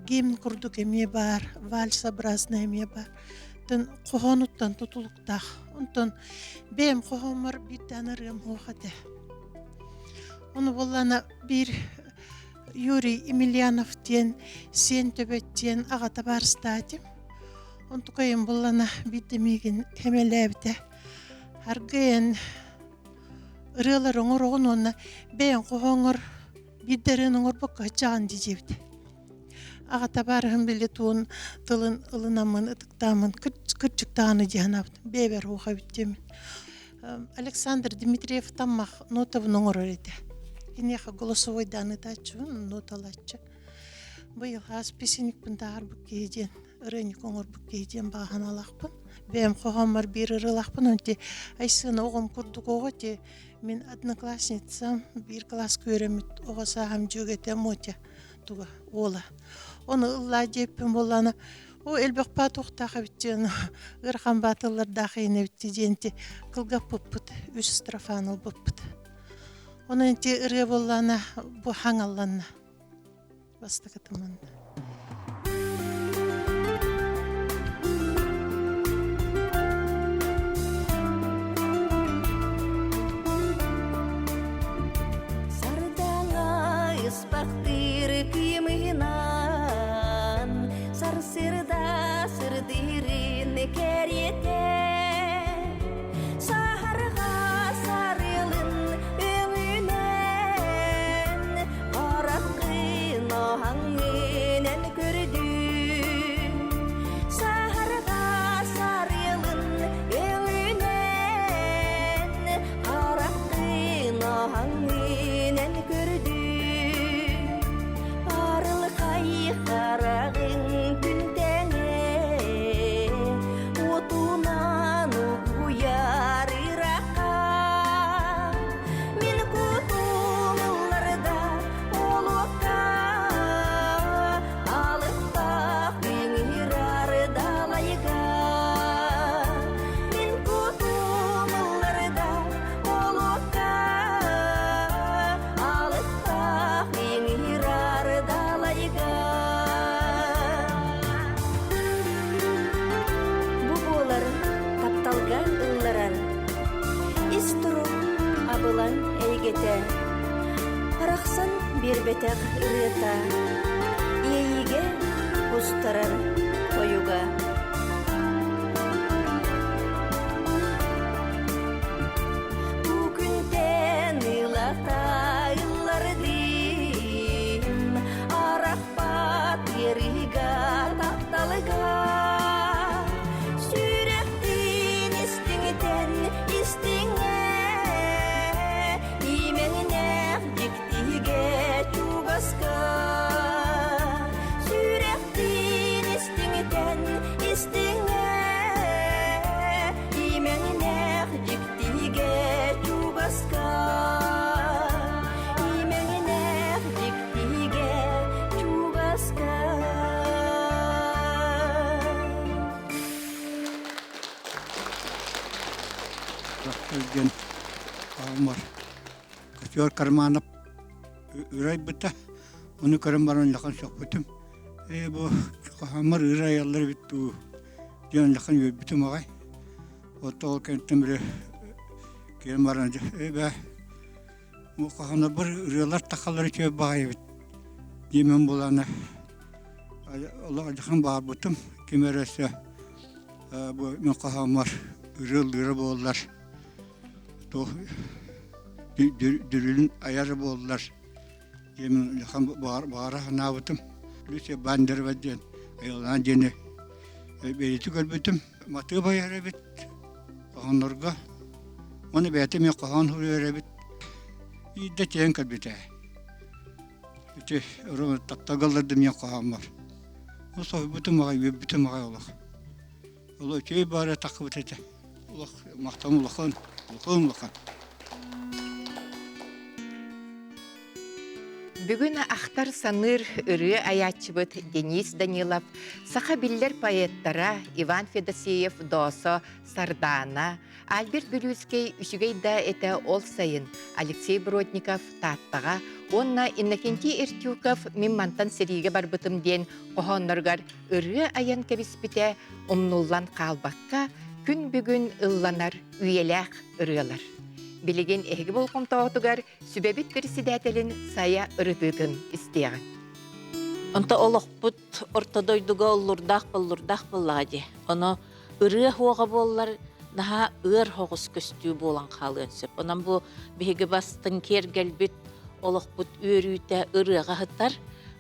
Гимн курдук эме бар, вальсообразный эме бар. Тын кохонуттан тутулуктах. Онтон бем кохомар биттанырым хохате. Onu bollana bir Юрий Емельянов диен, сен төбет диен ағата барыстадым. Он тұқайын болана бітімеген хемеләбді. Аргайын ырылар оңыр оғын онна бәйін қоғыңыр биддерін оңыр бұққа жағын дежевді. Ағата барығын білі туын тылын ылынамын, ытықтамын, күрчіктағаны дейін аптым. Бәйбер оға біттемін. Александр Дмитриев таммақ нотабын оңыр өреді. Инеха голосовой данный тачу, ноталачы. Быйыл аз песенник біндағар бүккейден, ырыник оңыр бүккейден баған алақпын. Бәйім қоғамар бір ырылақпын, өнте айсыны оғым күрдік оғы, те мен одноклассницам бір класс көремет, оға сағам жөгетем өте туға ола. Оны ылла деппін боланы, о әлбек па тоқтаға біттен, ырхан батылар дақайын өтті денте, қылға бұппыт, үш страфаныл бұппыт. Onun için ırı bollana bu hangallanna. Basta katımanda. Sardana ispaktır kiminan, sarsırda sırdirin keriyete. Saharga sarılın hanginen gördüm Saharga sarılın elinen Harakkına hanginen gördüm Arılkay karağın gündene Otunan ukuyar Irak'a Min kutumlarda olukka Abılan eygete Araqsan bir betek ırıta Iyige kustarar koyuga Bugünden ılata yıllar dim Araq bat yeriga taptalıga Sürektin istingiten istinge Sürektin istingiten istinge İmeğine diktige çubaska İmeğine diktige çubaska Özgen Amar Kaçıyor karmanap Üray bıta onu karamaran lakan sohbetim bu hamar üray yallar bitti diyen lakan bitim ağay o tol kentim bile gelmaranca be bu kahana bir üraylar takalları ki bağay bit yemen bulana Allah acıkan bağır bitim kimerese bu mekahamar üraylar bollar to dürülün ayarı bollar yemin yakan bağıra nabıtım. Lütfen bandır veden. Ayılan cene. Belirti gölbütüm. Matı bayarı bit. Kahanlarga. Onu beyatim ya kahan huruyara bit. İdde çeyen kalbite. İşte orada tattagallardım ya kahan var. O sohbet bütün mağay Allah. Allah şey bari takıbıt ete. Allah mahtamı lakan. Lakan. Бүгін ақтар саныр үрі аячыбыт Денис Данилов, саха биллер поэттара Иван Федосеев Досо Сардана, Альберт Брюский үшігейда әті ол сайын Алексей Бродников таттаға, онна Иннокентий Иртюков миммантан сериге барбытым ден қоғонларғар үрі аян кәбіспіте омнуллан қалбаққа күн бүгін ылланар үйеләқ үрелер. билеген эһиги болкомтоотугар сүбебит председателин сая ырытыытын истиягы. Онта олохпут ортодойдуга оллурдах боллагади. Оно ырыа хуага боллар наха ыр хогус көстүү болан халын сөп. Онан бу биһиги бастын кергелбит олохпут өрүүтэ ырыага хыттар.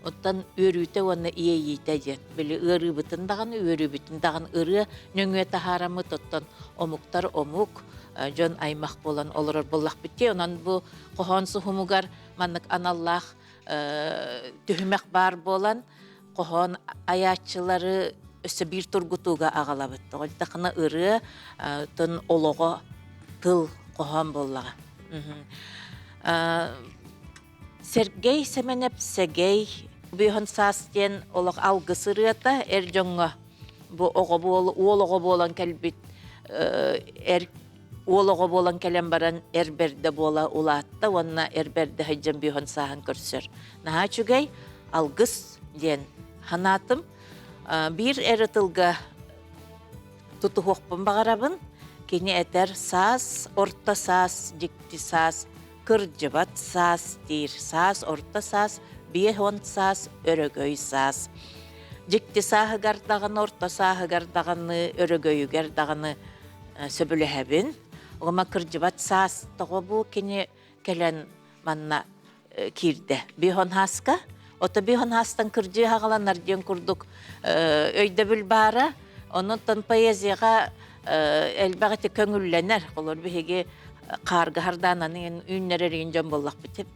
Оттан өрүүтэ онна иейите ден. Били ыры бытын даган өрүү бүтүн даган ыры нөңө тахарамы тоттон омуктар омук жон аймак болан олорор боллак битте. Онан бу кохон сухумугар маннык аналлах түһүмәк бар болан кохон аячылары өсө бир тургутуга агалабыт. Оттакына ыры тын олого тыл кохон боллага. Сергей Семенеп-Сегей бүйін састен олық алгысырыата әр жоңға бұ олығы болан кәлбет олығы болан кәлем баран әрберді бола улатта, онына әрберді хайджан бүйін сағын көрсір. Наға чүгей алгыс ден ханатым бір әрітілгі тұты хоқпын бағарабын, кені әтер сас, орта сас, жекті сас, кыржыбат сас, дир сас, орта сас, биехон сас, өрөгөй сас. Жекті сағығар дағаны, орта сағығар дағаны, өрөгөйігер дағаны сөбілі Ома кыржыбат сас тоғы бұ кені кәлен манна кирді. Биехон хаска, ота биехон хастан кыржы хағаланар ден күрдік өйді біл бара, онын поэзияға әлбәғеті көңілленер. Олар бігі қарғы хардананын үйнерерген жон боллақ бітіп.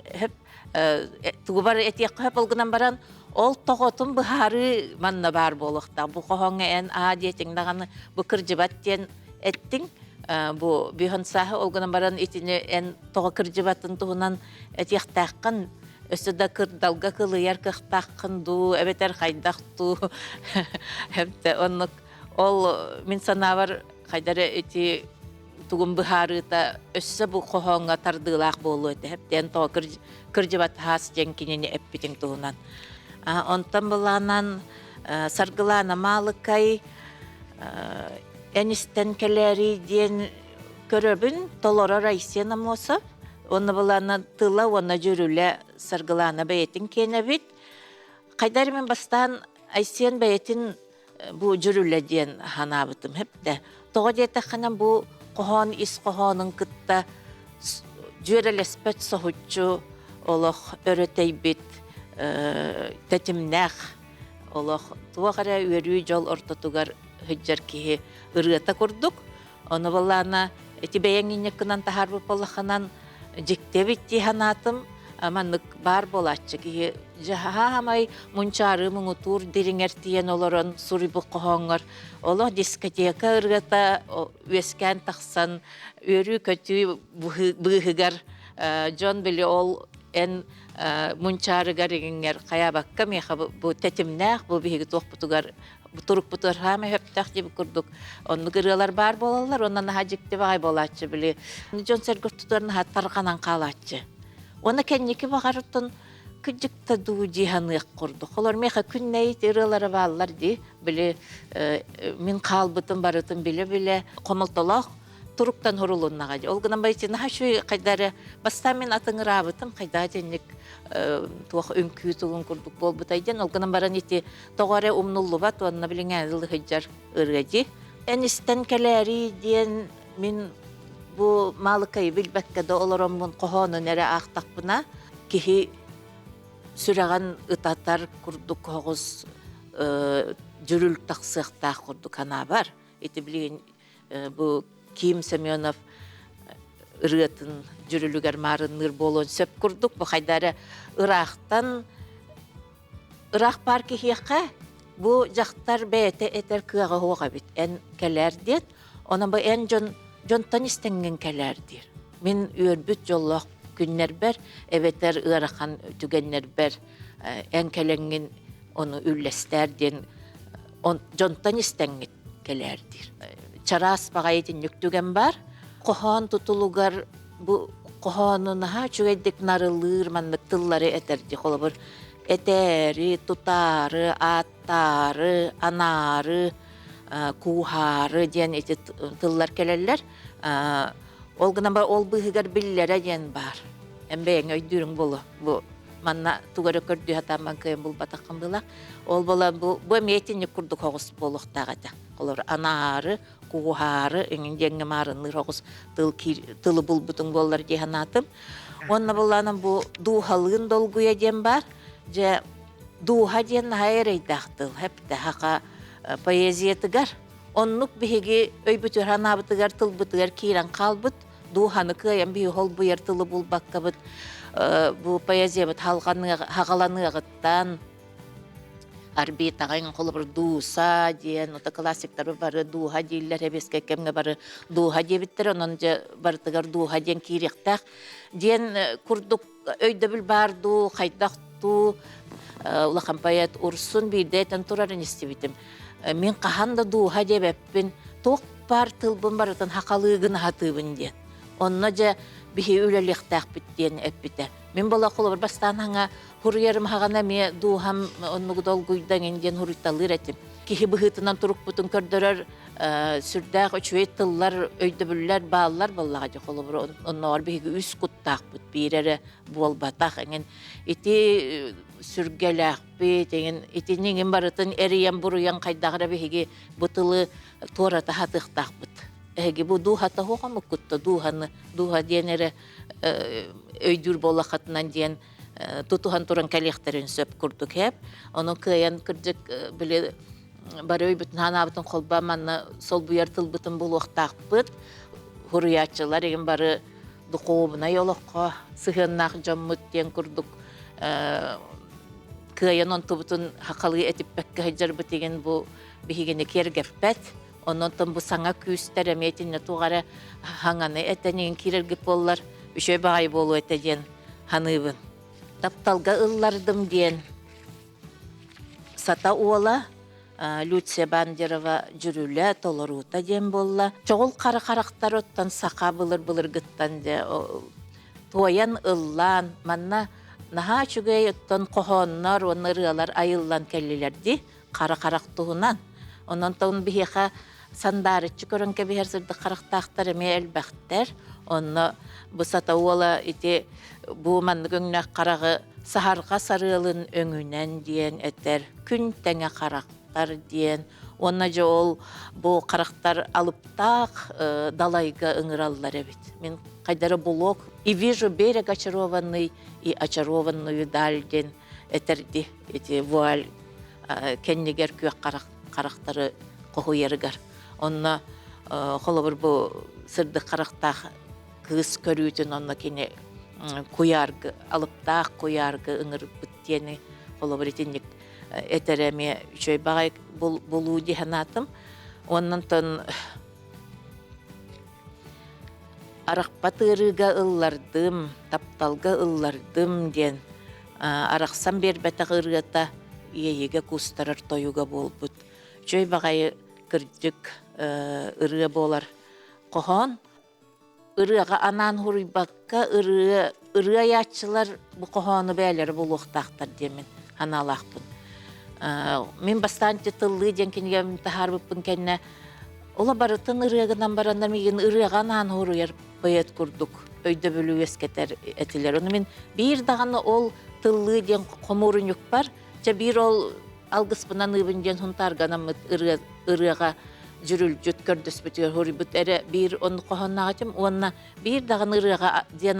Туғыбар әтеққа хөп олғынан баран, ол тоғытын бұхары манна бар болықта. Бұ қоғаңа ән адиетің дағаны бұ кыржыбаттен әттің. Бұ бүйін сағы олғынан баран етіне ән тоғы кыржыбаттың тұғынан әтеқтаққан өсіда кырдалға қылыяр қықтаққын ду, әбетер қайдақту. Ол мен санавар қайдары әте тугун быхарыта өссө бу кохонга тардылак болу эте хептен то кыржыбат хас женкинени эппитин туунан онтан буланан саргылана малыкай энистен келери ден көрөбүн толора райсена мосо оны булана тыла оны жүрүле саргылана бейтин кенебит кайдар мен бастан айсен бейтин бу жүрүле ден ханабытым хепте тоо детаханан бу Кохон ис кохонын кытта жөрелеспет сохучу олох өрөтейбит тетимнах олох туагара өрүү жол ортотугар хыджар кихи ырыата курдук. Оны балана этибеяңинеккынан тахарбы полаханан жектебитти ханатым аманнык бар болачы кихи жахамай мунчары муңутур дириңертиен олорон сурибу кохоңор олох дискотека ырыата үескен тахсан өрүү көтүү быхыгар жон били ол эн мунчарыгар егеңер каябакка меха бу тетимнах бу биги тохпутугар турук бутур хаме хөптах дип курдук онны кырылар бар болалар оннан хажикте бай болачы били жон сергөттөрүн хаттарганан калачы оны кенники багарытын кыжыкта ду жиханык курдук олар меха күнней тырылары баллар ди били мен калбытын барытын биле комолтолох туруктан хорулуннага ол гынан байчын хашы кайдары баста мен атыңырабытым кайда женик туох өңкүү тугун курдук болбутайден ол гынан баран ити тогоре умнуллубат онна билиңе хыджар ыргади энистен келери ден мен бу малыкай билбеккеде олоромун кохону нере актакпына кихи сүраган ытатар курдук когуз жүрүл таксыктак курдук ана бар ити билген бу Ким Семенов ырыатын жүрүлүгер марыныр болон сөп курдук бу хайдары Ирактан Ирак парки хиякка бу жактар бете этер кыга хога бит эн келер дет онан бу эн жонтан истенген келердир мен өрбүт жоллок күннер бер эбетер ыракан түгеннер бер эн келенген onu üllesтерден жонтан истенген келердир чарас багайтын нүктүген бар. Кохон тутулугар бу кохонун ха чугедик нарылыр маннык тыллары этерди холобур. Этери, тутары, аттары, анары, кухары ден эти тыллар келелер. Ол гына бар ол быһыгар биллере ден бар. Эмбең өйдүрүң болу. Бу манна тугары көрдү хатаман кайын бул батаккан булак. Ол бола бу метинни курдук хогус болуктагата. Олар анары, кугары, эңдеңге марынны хогус тылы булбутун боллар деханатым. Онна булланын бу дуухалыын долгуя ден бар. Же духа ден хайрайдактыл. Хепте хака поэзиятыгар. Оннук биһиги өйбүтүр ханабытыгар тылбытыгар кирен калбыт. Дууханы кыян бии хол буяр тылы булбаккабыт. Бу поэзиябыт хагаланыгыттан арбит ағайын қолы бір дуса дейін, ота классиктары бары духа дейлер, әбеске кемге бары духа дебіттер, онын же бартығар духа дейін кейректақ. Дейін күрдік өйді біл барду, қайдақту, ұлақан паят ұрсын бейдейтін тұрарын істебетім. Мен қаханда духа дебеппін, тоқ бар тылбын барытын хақалығын хатыбын дейін. Онына же бихи үлелектақ біттен әппіті. Мен бола қолы бір бастан хаңа хұрыярым хағана ме дуғам оннығы долгүйдан енден хұрыйталыр әтім. Кихи бұхытынан тұрық бұтын көрдірер сүрдәқ өчует тыллар, өйдібілер, бағалар болаға же қолы бір оннағар бихигі үс құттақ бұт бейрері бол батақ. Ити сүргеләқ бет, итінен барытын әриян бұрыян қайдағыра бихигі бұтылы тората хатықтақ бұт. Bu duhata hoğa mı kutta duha diyenere öydür bolakatından diyen tutuhan turan kalekterin söp kurduk hep. Onu kıyan kırcık bile bari öybütün hanabıtın kolba manna sol buyar tılbıtın buluqtaq bıt. Hurriyatçılar egin bari duqoğubuna yolokqa sıhınnak jammut diyen kurduk. Kıyan on tubutun haqalığı etip bekki hajjar bıt egen bu bihigeni kergepet. Ondan bu sana küstere metinle tuğara hangane etenin kirergip bollar. Üşöy bağay bolu etegen hanıbın. Taptalga ıllardım diyen sata uola Lütse Banderova jürüle toloruta diyen bolla. Çoğul qaraqaraqtar ottan saqa bılır gıttan de toyan ıllan manna naha çügey ottan qohonlar onarılar ayıllan kellilerdi qaraqaraq tuğunan. Ondan taun bihiqa sandarıçı körünke bir sırdı qaraqtaqtar me elbaqtar. Onu bu sata ola iti bu manlı göngüne qarağı saharqa sarılın öngünen diyen eter. Gün tenge qaraqtar diyen. Onaca ol bu qaraqtar alıp taq dalayga ыңыраллар ebit. Men qaydara bulok и вижу берег очарованный и очарованную даль den eterdi. Iti vual kenniger kök qaraqtары qohu yergar. Onna холобыр bu sırdı qaraqtaq kız körütün onna kene kuyargı alıptaq kuyargı ыңыр bitteni холобыр etinlik etereme şöy bağay bulu dihanatım. Ondan ton araqpatırıga ıllardım, taptalga ıllardım den araqsam berbetaq ırgata iyege kustarar toyuga bolbut. Şöy bağay kırcık ırığa bolar. Qohon ırığa anan huribakka ırığa yaşçılar bu qohonu beyleri buluqtaqtar demin hanalaqpın. Men bastanca tıllı denkine imtihar bıppın kenne ola barıtın ırığından barandar megen ırığa anan huruyar bayat kurduk. Öyde bölü esketer etiler. Onu men bir dağını ol tıllı den komurun yok var. Bir ol algısbından ıbından huntarganam ırığa jürül jüt kördüs bütüyor horibut ere bir onu qohonnağıtım onna bir dağın ırığa diyen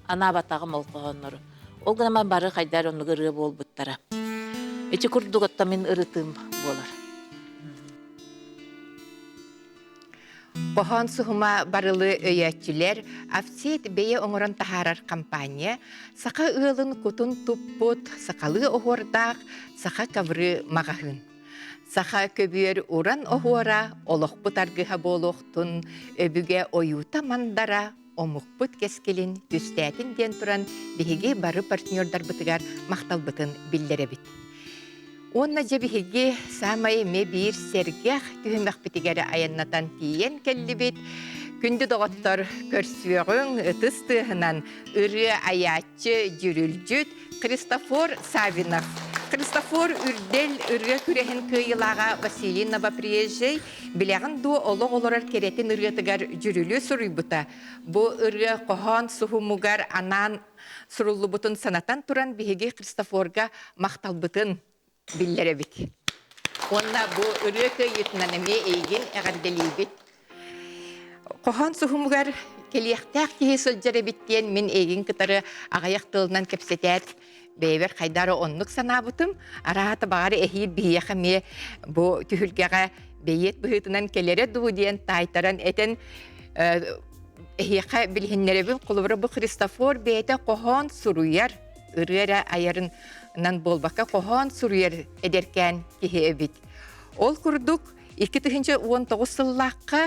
anabatağım ol qohonları. Ol gana barı qaydar onu ırığa bol buttara. Eti kurdugotta men ırıtım bolar. Qohon suhuma barılı öyetçiler Afset beye oңорон taharar kampanya saqa ığılın kutun tupput saqalı ohordaq saqa kavrı mağahın. Saqa köbüyer uran ohora oloqput argıha boluqtun öbüge oyuta mandara omuqput keskelin tüstätin den turan bihige barı partnerdar bıtıgar maqtalbıtın billerebit. Onna jebihige samay me bir sergah tühümek bitigere ayannatan tiyen kellibit. Kündü doğattar körsüğün ıtыстığınan ırı ayatçı jürülcüt Kristofor Savinov Христофор үрдел ырга күрехин кыйылаға Василинова приезжай, білягін ду олық оларар керетін ыргатыгар жүрілі сұруйбыта. Бұ ырга қоған сұхумугар анан сұрулы бұтын санатан туран бігеге Христофорға мақталбытын біллері бит. Онна бұ ырга кыйытынан әме ейген әғарделейбет. Қоған сұхумугар келияқтақ кейі сөлджері біттен мен ейген кытары ағаяқ тылынан кепсетет. Бейбер қайдары онлық санабытым, арағаты бағары әйір бейеқі ме бұл түхілгеға бейет бұхытынан келері дұу дейін тайтаран әтін әйеқі білгенлеребін құлыбыры бұл Христофор бейті қоған сұруяр, ұрыра айарынан болбаққа қоған сұруяр әдеркен кеге өбіт. Ол күрдік 2019 сыллаққа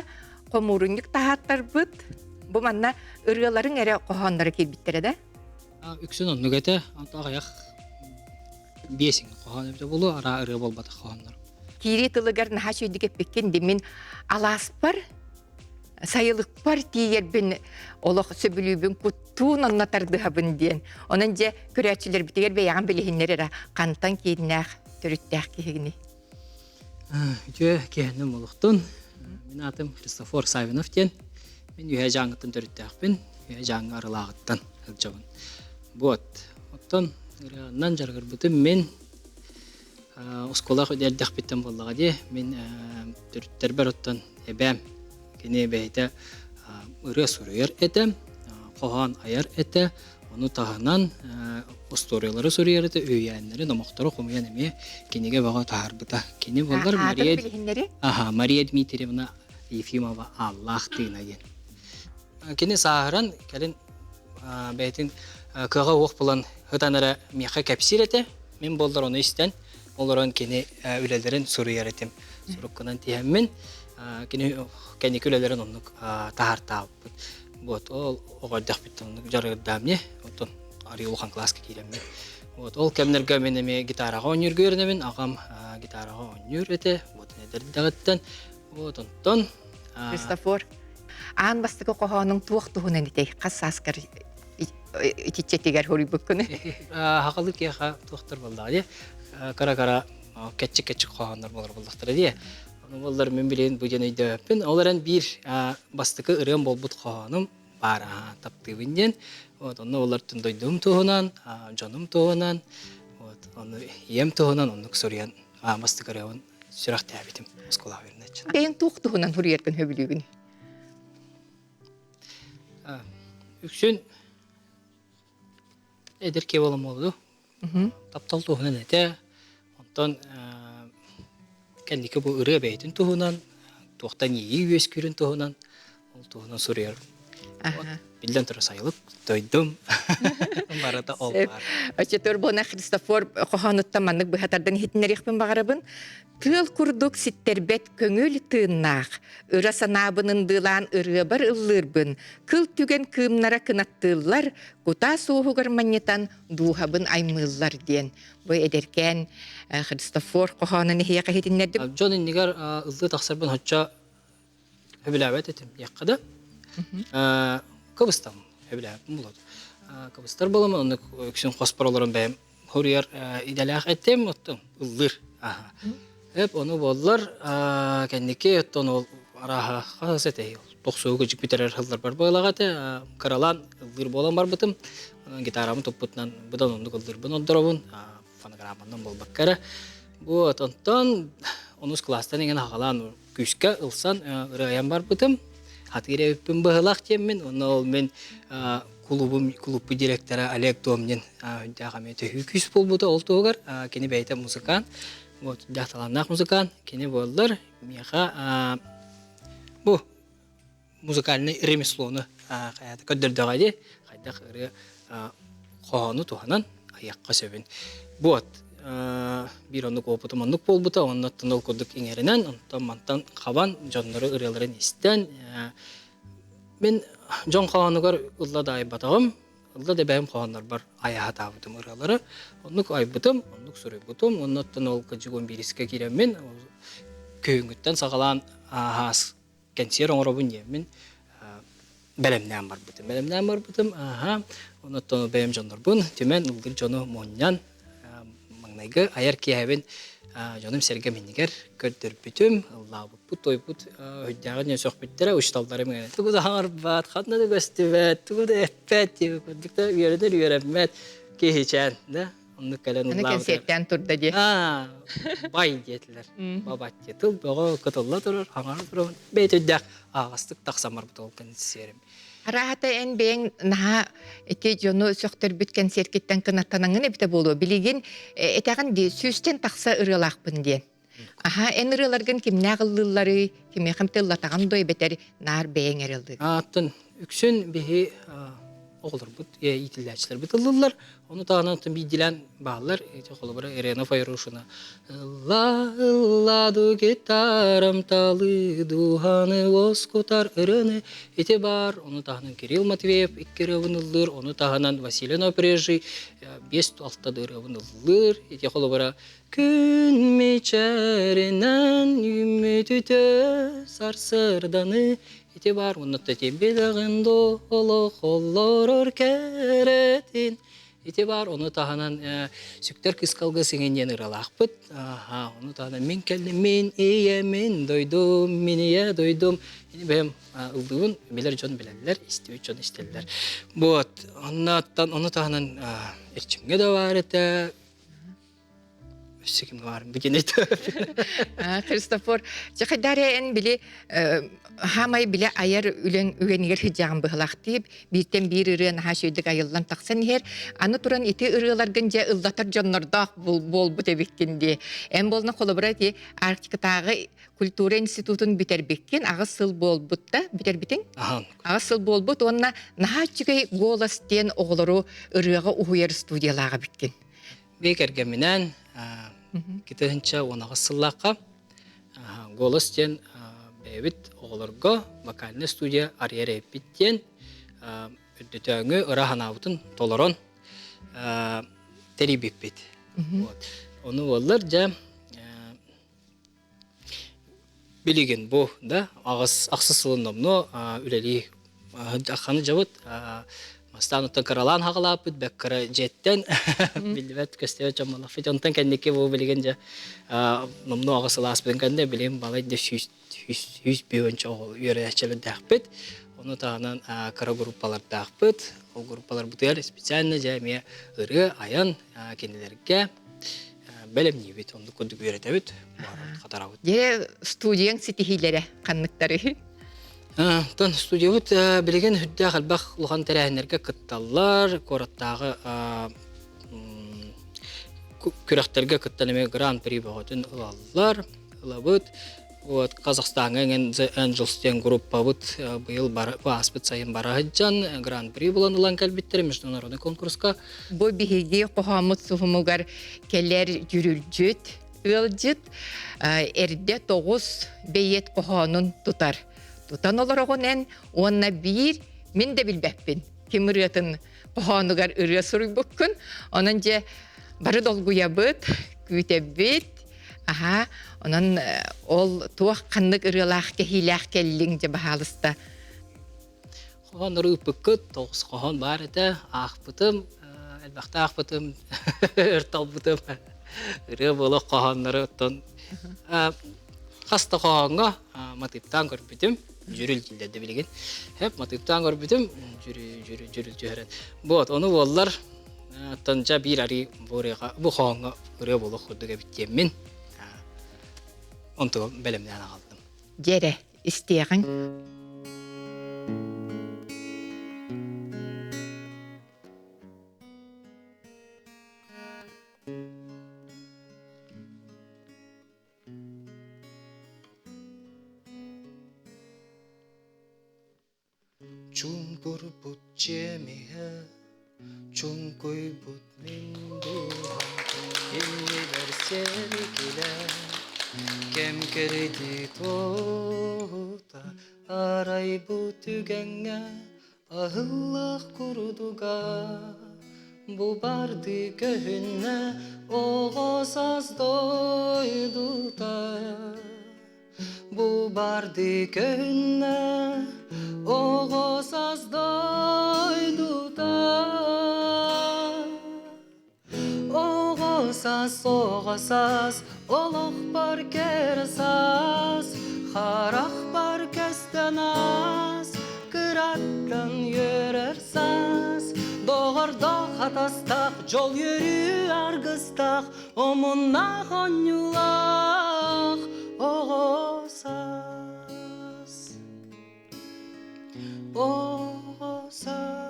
қомурынлық тағаттар бұд, бұл манна ұрыларын әрі қоғандары келбіттері да? Үксін онны көті, ағаяқ бесің қоған өбді болу, ара ұры болбады қоғандар. Кири тылыгар наха шүйдіге пеккен демен алас бар, сайылық бар тиер бін олық сөбілі күттуын оннатарды ғабын дейін. Onun же көрәтшілер бітігер бәяған білігінлер әра қантан кейіннәқ түріттәқ кейігіне. Үте кейінім олықтың. Мен атым Христофор Савинов ден. Мен үйе жаңғыттың түріттәқпін, үйе жаңғы арылағыттан ұлжабын. Вот. Оттан ырағынан жарғыр бұтым мен ұсколақ өдердіқ біттен болдыға де, мен түріттер бар оттан әбәм. Кені бәйті ұры сұрыйыр әтім, қоған айар әті, оны тағынан ұсториялары сұрыйыр әті, өйәнлері, номақтары қомиян әме кенеге баға тағар бұта. Кені болдар Мария Дмитриевна Ефимова Аллах тыйна ген. Кені сағыран кәлін бәйтін кыға оқ болан ғытанары меқа кәпсір әті, мен болдар оны істен, оларан кені үлелерін сұрыйыр әтім. Сұрыққынан тиеммен, кені үлелерін оны тағар тағып. Ол оғардақ бітті оны жарғырдам не, арый олған класқа кейлеммен. Ол кәмінерге менеме гитараға ойныр көрінемін, ағам гитараға ойныр әті, әдерді дағыттан. Христофор, аң бастығы қоғаның туақ-туғынан етей, қас аскар итичетегер хори бүккіні? Хақалы кейға туақтар болдағы, кара-кара кәтчік-кәтчік қоғандар болар болдықтыр әде. Олар мен білейін бұден өйді өппін. Оларын бір бастықы ұрын бол бұд қоғаным бар таптығынден. Олар түндойдым тұғынан, жоным тұғынан, ем тұғынан, оны күсөрген бастықы ұрын сүрақ тәбетім. Бәйін туқ тұғынан хори еркін хөбілігін? Үксін әдірке болам олды. Таптал тұғынан әті. Онтан кәндекі бұл ұры бәйтін тұғынан, туқтан ейі өз көрін тұғынан, ол тұғынан сұрыйыр. Білден тұры сайылып, дойдым. Барата ол бар. Өчетөр болна Христофор қоғаныттаманлық бұхатардан хетінер еқпен бағарабын. Тыл күрдік ситтербет көңіл тыыннақ. Үра санабының дылан ұры бар ұллырбын. Кыл түген кымнара кынаттылар, құта соғығыр манетан дуғабын аймыллар ден. Бұл әдеркен Христофор қоғанын хеяқа хетінерді. Джон иннигар ұллы тақсарбын хотча хөбіләбәт етім. Яққада Кыбыстам хөбіләбін болады. Кыбыстар боламын, оны өксін қоспар оларын бәйім. Хөрияр иделәқ әттем, оттың ұллыр. Оны болдылар, кәндеке оттың ол араға қағыз әтей. Тоқсуғы жүк бітерер ғылдар бар болағаты, қаралан ұллыр болан бар бұтым. Гитарамын топпытынан бұдан ондық ұллыр бұн ондырабын, фонограмманнан бол баққары. Бұл оттан, оныз кластан еген ағалан күшкі ұлсан ұрайан бар бұтым. Хатыре өппін бұғылақ теммен, оны ол мен клубы директора Олег Домнин жағаме төхі күш бол бұды ол тоғыр, кені бәйті музыкан, дақталаннақ музыкан, кені болдыр, меға бұл музыкальный ремеслоны көддірді ғайды, қайдақ ұры қоғаны туғанан аяққа сөбін. Бұд, bir onluk oputum onluk bol buta, ondan ol kurduk inerinen, ondan mantan kavan, jonları ırıların isten. Ben jon kavanıgar ılla da aybatağım, ılla da benim kavanlar var ayağa tavudum ırıları. Onluk aybutum, onluk soruy butum, ondan ol kacıgon biriske girem ben, köyüngütten sağalan has kensiyer oğrabın yemin, belemden var butum, belemden var butum, ondan benim jonlar bun, tümen ıldır jonu monyan, Оныгы аяр киһәбин жоным серге минигер көрдөр бүтүм Аллах бу той бут хөддәгән ясак биттер ушталдары менә. Тугы да харбат, хатны да гөстүбәт, тугы да эппәт дип күндүктә йөрәдер йөрәмәт киһичән, да. Онны кален Аны Аллах. концерттен турда ди. Бай диетлер. Бабат дитил, бага кытылла турар, хаңар турар. Бейтүдәк агастык таксамар бутол концерт. Арахата эн бен наха эти жону сөктөр бүт концерттен кынаттанаңын эбите болу. Билигин этаган ди сүстен такса ырылакпын ден. Аха эн ырыларгын кимне кыллылары, киме хамтыллатаган дой бетер нар бен эрилди. Аттын үксүн бихи оғылыр бұд, итілдәчілер бұтылылар. Оны тағынан түн бейділән бағылар, қолыбыра Ирена Файрушына. Ла-ла-ду гитарам талы духаны оскутар ырыны ете бар. Оны тағынан Кирилл Матвеев иккері ұвынылыр, оны тағынан Василий Напрежий 5-6 ұвынылыр. Ете қолыбыра күн мечәрінен үміт үті сарсырданы ете бар, онытта тембедағын долы қоллорыр кәретін. Ете бар, оны тағынан сүктер кыскалғы сеңенен ұралақпыт. Оны тағынан мен кәлі, мен ие, мен дойдум, мен ие дойдум. Бәм ұлдығын белер жон біләлілер, істеу жон істелілер. Оны тағынан ерчімге де бар еті. Өссекім var bugün eti. Christopher, çakadaren bile hamay bile ayar ülen ügeniger hicam bıhlak deyip birten bir ırığın ha şöydük ayıllan taksan her anı turan eti ırığlar gınca ıldatar canlarda bol bu tebikkindi. En bolna kolabora ki Arktika'da Kultura İnstitutun biter bekkin ağız sıl bol butta biter bitin. Ağız sıl bol but onna naha çıkay golas diyen oğları ırığa uhuyar studiyalara bekkin. Бекерге менен китенче онаға сыллаққа голос тен бәйбіт оғылырға вокальный студия арьере биттен үддетөңі ыраханабытын толорон терибіп бит. Оны олар жа білеген бұ да ақсы сылынымны үлелі ақаны жабыт Стануттан каралан хағалап бүт, бәккара жеттен, білдібәт көстеуі чамалақ фет. Онтан кәндеке бұл білген жа, номну ағысылас біден кәнде білем балайды сүйіс бүйінші оғыл үйері әчелі дәқ бүт. Оны тағынан кара группалар дәқ бүт. Ол группалар бұтығар специально жа ме ұры, аян кенделерге бәлем не бүт, онды күндік үйреті бүт. Қатара бүт. Дере студияң сетихилері қаннықтары? Тон студия бут билеген хүддә халбах улган тәрәһеннәргә кытталлар, кораттагы күрәхтәргә кытталыме гран-при багытын алалар. Лабут вот Казахстанның Angels дигән группа бут быел аспыт сайын бара һәҗҗан гран-при булан улан калбиттер международный конкурска. Бу биһиги кохамыт суһумугар келер жүрүлҗүт, ылҗыт эрдә 9 бейет коханын тутар. Tutan olarak en ona bir min de bilbepin. Kimriyatın pahanugar ırıya soruy bukkun. Onunca barı dolguya bıt, kütebit. Aha, onun ol tuğ kanlık ırılaq kehilaq kellince bahalısta. Kohan ırı bıkkut, toğuz kohan var ete, ağbıtım, elbaqta ağbıtım, ırtalbıtım. Irı bolu kohanları ton. Hasta kohanға matiptan görüptüm. Jürül dilde bilgen. Hep matiptan görüptüm. Jürül jürül. Bu onu bollar tanca bir ari bu kohanğa ırı bolu xudduga bitjemin. Onto belemden aldım. Jere isteyen. Чункур бут жемеhe, чункуй бут миндуha, Кемне берсен келе, кем керди тота, Арай бут үгәңгә, ахыллах курдуга, Бу барды көһүннә, оғосаз дойдута. Bu bardı köyüne oğuzaz doydu da Oğuz Оғысас, оғысас, олық бар керсас, Харақ бар көстанас, Кыраттан йөрерсас, Доғырда қатастақ, жол йөрі арғыстақ, Омынна қонюлақ, оғысас, оғысас.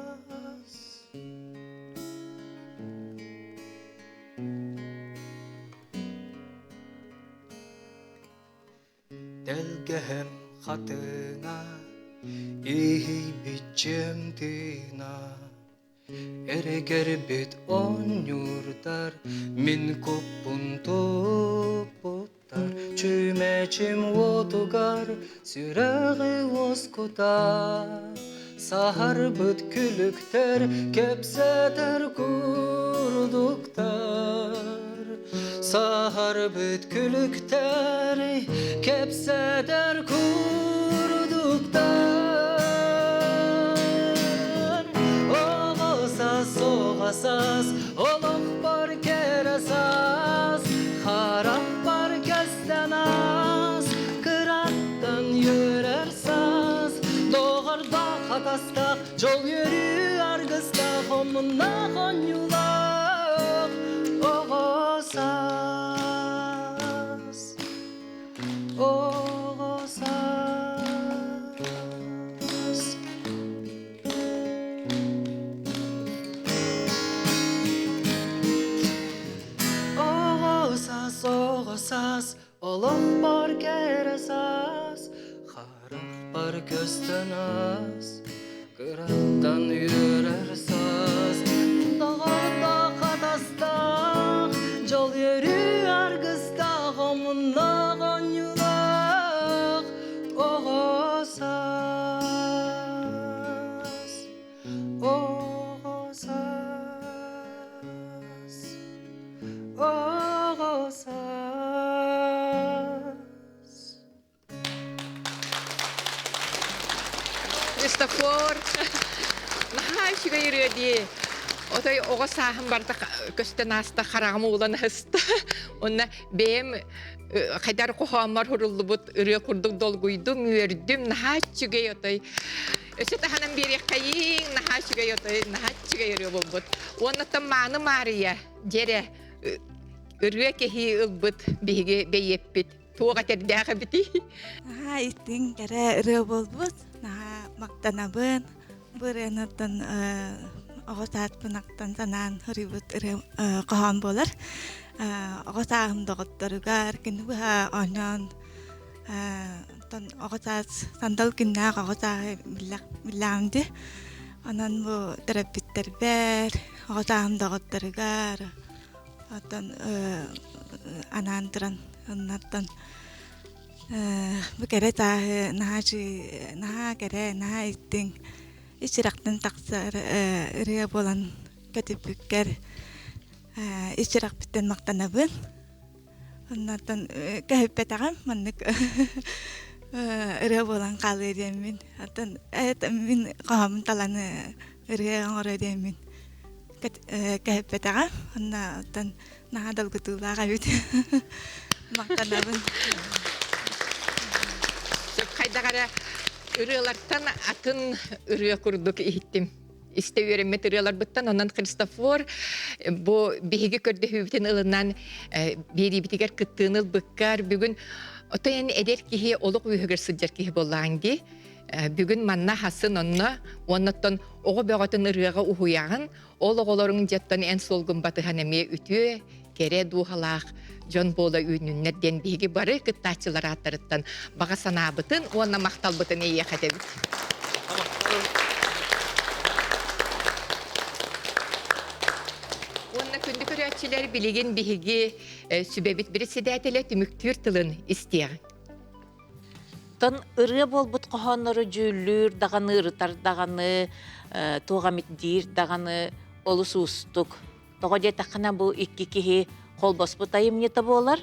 Дәлгәһем хатыңа, ей бичемдина, Эрегер бит он юрдар, мин көппун топоттар, Чүмәчим отугар, сүрәғи оскута, Сахар бит күліктер, кепсәдер күрдуктар. Sahar büt külükter, kepseder kurduktar. Oğasas, oğasas, oluk bar keresas, harap bar kestenaz, kırattan yörersaz, doğarda katastak, jol yürü argıstak, omuna konyulak, oğasas, oğasas. Oğasas, oğasas, olaq bar keresas, xaraq bar kösten az, kırattan yörersaz, dağarda katastaq, jol yürü argыстaq, omuna konyulaq, oğasas, oğasas, oğasas. Христофор, нахай шига йөрөди. Отой ого сахын барда көстен аста харагым улан хыста. Онна бем кайдар кохамар хуруллубут ыры курдук долгуйдум үрдүм нахай шига отой. Өсөтө ханам берек кайын нахай шига отой, нахай шига йөрө болбут. Онна таманы Мария жере ыры кехи ылбыт биге бейеппит. Туга тердәгә бити. Истин кәре ыры болбут. Мактанабын, бұрынытын оғысат бұнақтан санан хырыбыт қоған болар. Оғысағым доғыттарыгар, кені бұға онын оғысат сандал кіннақ оғысағы біллағымды. Онын бұ терапиттер бәр, оғысағым доғыттарыгар, анан тұран, оннаттан bu kere tahe naha kere naha itting içiraktan taksar ırıya bolan kötüpükker içirak bitten maktanabın onlardan kahıppet ağam manlık ırıya bolan kalı edemin atan min kahamın talanı ırıya ağır edemin kahıppet ağam onlardan naha dalgıtuğla kahıppet maktanabın. Kaydagara ırılardan atın ırıya kurduk ihtim. İste öğrenmet ırılar bıttan ondan Kristofor bu bihigi kördü hübüten ılından biri bitiger kıttığınıl bıkkar bugün otayan eder kihi oluk ühüger sıcak kihi bollangi bugün manna hasın onna ondan oğu bağıtın ırıyaga uhuyağın oluk olorun jettan en solgun batıhan emeye ütüye kere duhalaq John Bola ününlerden bigi barı kıttaçılar atlarıttan bağa sanabıtın ona maktalbıtın iyi kadebit. Onna kündü körüatçılar bilgin bigi sübebit birisi dətele tümüktür tılın isteyen. Ton ırı bolbut qohonları jüllür, dağanı ırıtar, dağanı tuğamitdir, dağanı olusustuk. Toğa detakana bu iki kihi kolbosbut ayımneta bolar.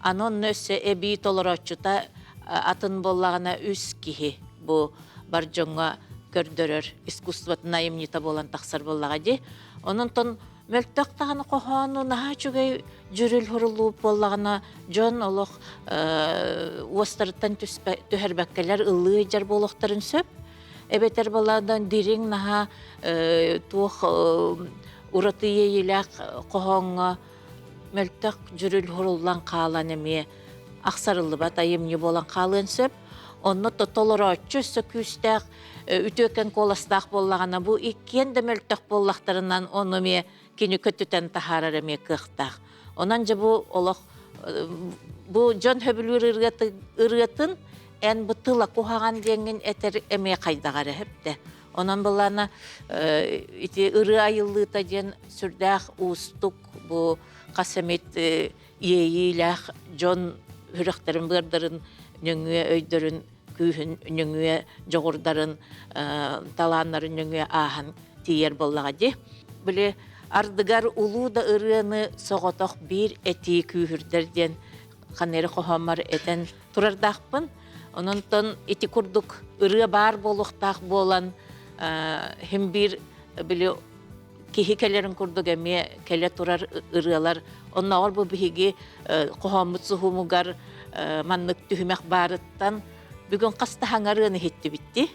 Anon nösse ebi toloroçuta atın bollağına üs kihi bu barjonga kördörör iskuствотын ayımneta bolan taksar bollağa di. Onun ton Мөлтөк тағаны қоғаны наға чүгей жүріл хұрылуып болағына жон олық уастарыттан түхәрбәккелер ыллы жар болуқтарын сөп. Эбетер баладан дирин наға туық ураты ейләк қоғанға мөлтөк жүріл хұрылуан қалан әме ақсарылы бат айымне болан қалын сөп. Онны тотолора чөссө күстәк үтөкен коластақ болағына бұ иккен де мөлтөк болақтарынан оны ме кені көттітен тахарар әме кықтақ. Онан жа бұ олық бұ жон хөбілір ырғатын ән бұ тыла кухаған денген әтер әме қайдағары әпті. Онан бұлана ыры айыллыта ден сүрдәқ ұстық бұ қасамет иейләқ жон хүріқтерін бұрдырын нөңе өйдірін күйін нөңе жоғырдарын таланарын нөңе ахан тиер болаға де. Біле ардыгар улу да ырыны соғотоқ бір әти күйірдерден қанері қоғамар әтен тұрардақпын. Онынтын эти күрдік ыры бар болуқтақ болан хем бір біле кихи келерін күрдік әме келе тұрар ырылар. Онна ор бұл бігі қоғамыт сұхымығар маннык түхімәк барыттан бүгін қаста хаңарыны хетті бітті.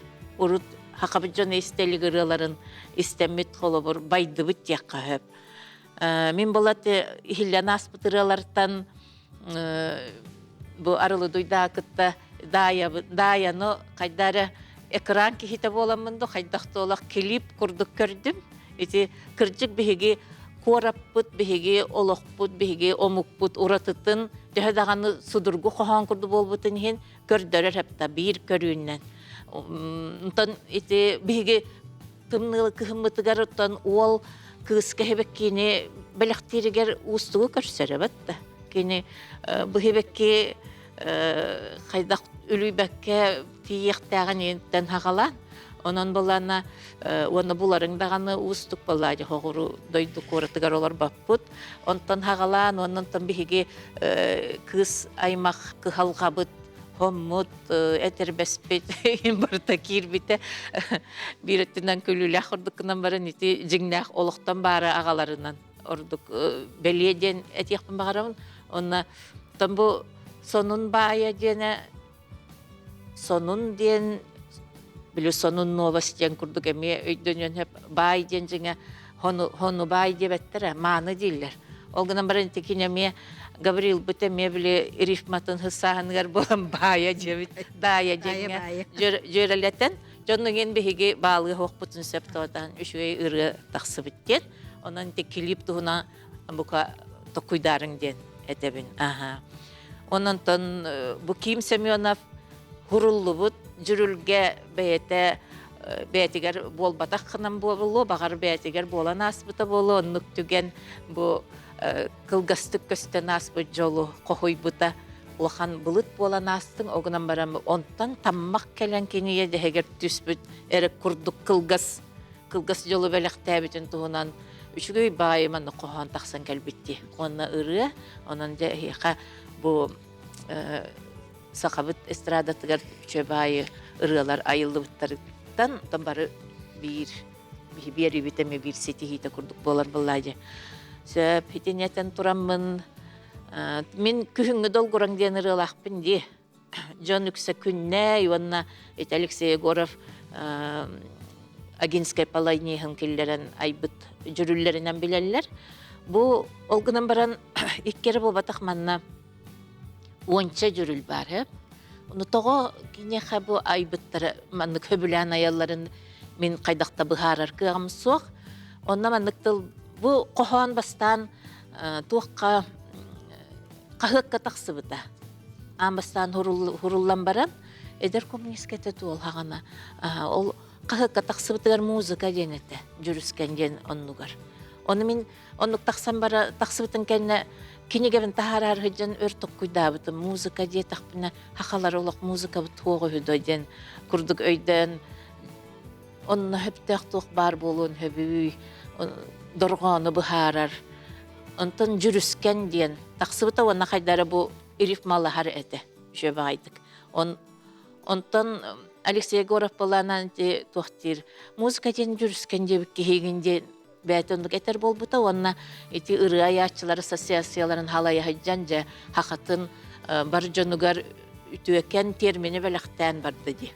Урут хақабыджан истелі ырыларын истемет қолы бұр байды бұт яққа хөп. Мен болаты хиллян аспыт ырылартан бұл арылы дойда акытта даяны қайдары экран кехите боламынды қайдақты олақ келіп күрдік көрдім. Эти кірчік бігі кораппыт, бігі олықпыт, бігі омықпыт, ұратытын дағаны судырғы қоған күрді болбытын хен көрдірер әпті бір көріннен. Ұнтан бігі тымнылы кіхімітігер ұттан ол күйіскі хебек кені бәліқтерігер ұстығы көрсері бәтті. Кені бұхебекке қайдақ үлібәкке тиектәғын ентен хағалан. Онан болана оны буларын дағаны ұстық болады, хоғыру дойды қорытығар олар баппыт. Онтан хағалан, онтан бігі кыз аймақ кығалғабыт, хоммут, әтербәспет, барта кирбіті. Біреттінен көліләқ ұрдықынан барын, жіңнәқ олықтан бары ағаларынан ұрдық бәледен әтеқпін бағарамын. Онна бұл сонун бая дене, сонун ден, білу сонун новостен күрдік әме өйдөнен әп бай ден жіңе хону бай дебеттері, маны дейлер. Олғынан баран текін әме Гаврил бұт әме білі рифматын хысағынығар болан бая дебет, дая денге жөрелеттен. Жонның ен бігеге балығы хоқ бұтын сөпті одан үшуе ұры тақсы біттен. Онан тек келіп тұғына бұқа тоқуйдарың ден әтебін. Онан тон бұ Ким Семенов хуруллу бұт, жүрілге бәйтігер болбатақ қынан болу, бағар бәйтігер болан аспыта болу, оннық түген бұ қылғастық көстен аспыт жолу қоғой бұта олған бұлыт болан астың, оғынан барам онтан таммақ кәлен кенеге дәгер түспіт, әрі күрдік қылғас жолу бәліқ тәбітін тұғынан үшігөй байыманы қоған тақсан кәлбітті. Онна ұры, онан жәйқа бұ сақабыт эстрадатығар чөбайы ұрылар айылды бұттарыттан, онтан бары бір бітеме бір сеті хейті күрдік болар бұлайды. Сөп, хетенеттен тұрамын, мен күхіңі долғыран ден ұрылақпын де. Жон үксі күнне, онна Алексей Егоров Агинскай палайнейхын келлерін айбыт жүрілерінен білелер. Бұл олғынан баран иккері бұл батақманна онча жүріл бар. Оны тоғы кенеға бұл айбыттары манны көбілән аялларын мен қайдақта бұхарар кығамыз соқ. Онна маннықтыл бұл қоған бастан туаққа қағыққа тақсы бұта. Амбастан хұруллан баран, әдер коммунискеті туол хағана. Ол қағыққа тақсы бұтығар музыка денеті, жүріскен ден оннуғар. Оны мен оннуқ тақсан бара тақсы бұтын кәне кенегебін тахарар хүден өртік күйда бұты. Музыка де тақпына хақалар олық музыка бұт хоғы хүдойден, күрдік өйден. Онына хөптіқ тұқ бар болуын хөбүй, дұрғаны бұхарар. Онтын жүріскен ден. Тақсы бұта онына қайдары бұл ирифмалы хар әті, жөбі айдық. Онтын Алексей Егоров боланан де тоқтир. Музыка ден жүріскен де бүкке хегінде бәйтонлuk etер болбута, онна ити ыры аячылар ассоциацияларын халая хаджанжа хакатын бар жонугар үтүөкен термини белектен барды ди.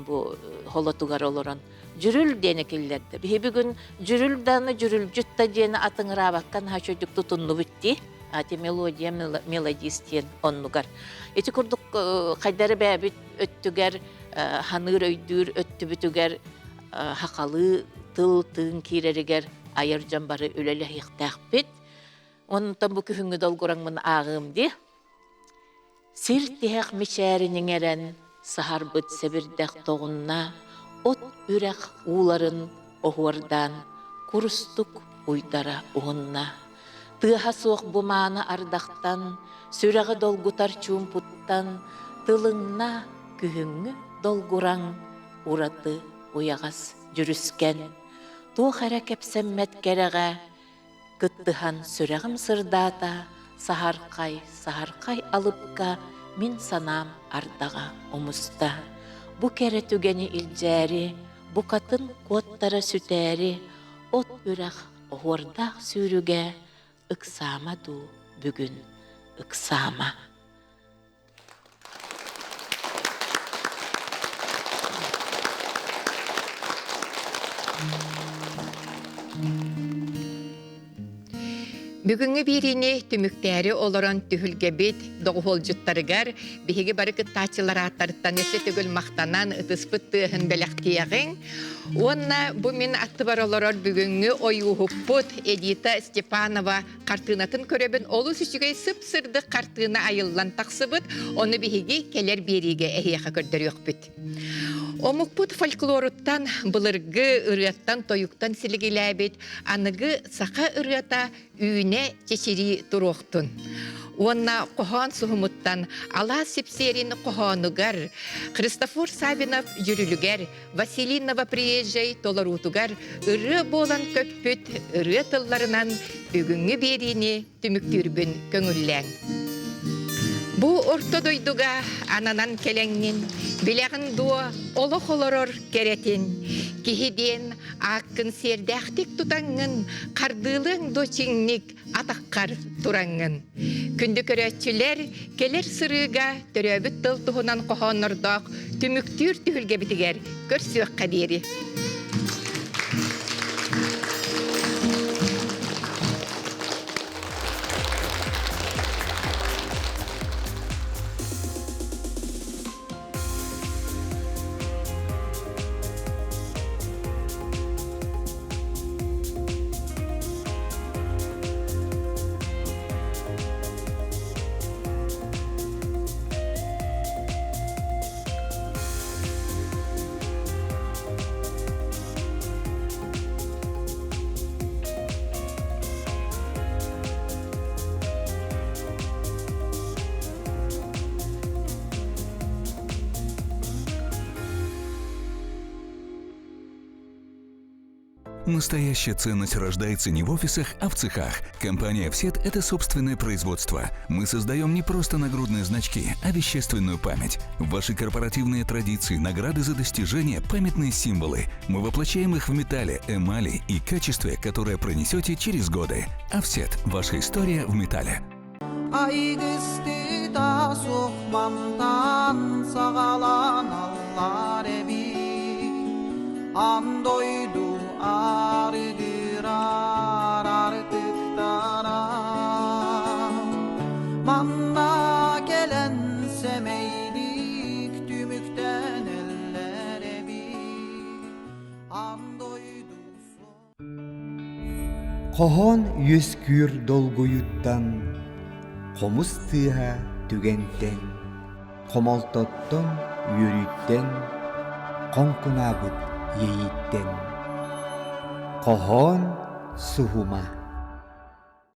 Бу холотугар олорон жүрүл дене келлерди. Бүгүн жүрүл даны жүрүл жутта дене атыңыра баккан хачөдүк тутунну битти. Ати мелодия мелодистен оннугар. Ити курдук кайдары бәбит өттүгер ханыр өйдүр өттүбүтүгер хакалы тыл тыын киреригер айыр жамбары үлеле хиктакпит. Онтан бу күхүнгү долгураңмын агымди. Сир тиһәк мишәринең әрән сахар бит себирдәк тогынна от үрәк уларын оһордан курстук уйдара угынна. Тыха соқ буманы ардақтан, сүрәғы долгутар чумпуттан, тылыңна күхүңгү долгураң ураты уягас жүрүскен. Тух әрә кепсеммет кереға, кыттыхан сүрәғым сырдата, сахарқай алыпка, мин санам ардаға умуста. Бу кәрі түгені илжәрі, бу катын коттара сүтәрі, от үрәқ оғырдақ сүрүге, ыксама ду бүгүн ыксама. Бүгүнгү биrini түмүктәри олорон түһүлгебит доғолжуттарыгар биһиги бары кыттаачылар аттарыттан эсе түгүл мактанан ытыспыт тыахын белектиягын. Онна бу мен атты бар олорор бүгүнгү оюхуппут Эдита Степанова картынатын көрөбүн олус үчүгэй сып-сырды картына айыллан таксыбыт, оны биһиги келер бириге эхияка көрдөрүөкпүт. Омукпут фольклоруттан былыргы ырыаттан тоюктан силигиләбит, аныгы сака ырыата үйне чечири туруқтун. Онна кохан сухумуттан ала сипсерин коханугар, Христофор Савинов жүрүлүгер, Василий Новоприезжай толарутугар ыры болан көппүт ыры тылларынан бүгүнгү берини түмүктүрбүн көңүлләң. Бу ортодойдуга ананан келеңнин, билегин дуа олох-олорор керетин, кихиден аккын сердәхтик тутаңын, кардылың дочиңник атаққар тураңын. Күнді көрәтчілер келер сырыга төрөбіт тыл туһунан кохоннордоқ түмүктүр түһүлге битигер көрсүөк кадери. Настоящая ценность рождается не в офисах, а в цехах. Компания «Всет» — это собственное производство. Мы создаем не просто нагрудные значки, а вещественную память. Ваши корпоративные традиции, награды за достижения, памятные символы. Мы воплощаем их в металле, эмали и качестве, которое пронесете через годы. «Всет» — ваша история в металле. Aygıstı da soğmandan sağalan Allah ebi Andoydu ardırar artıktara Manna gelen semeylik tümükten eller ebi Andoydu Kohan yüzkür dolguyuttan Komuz tыha түгенттен, комолтоттон юрүттен, конкунабыт ейиттен. Кохон сухума.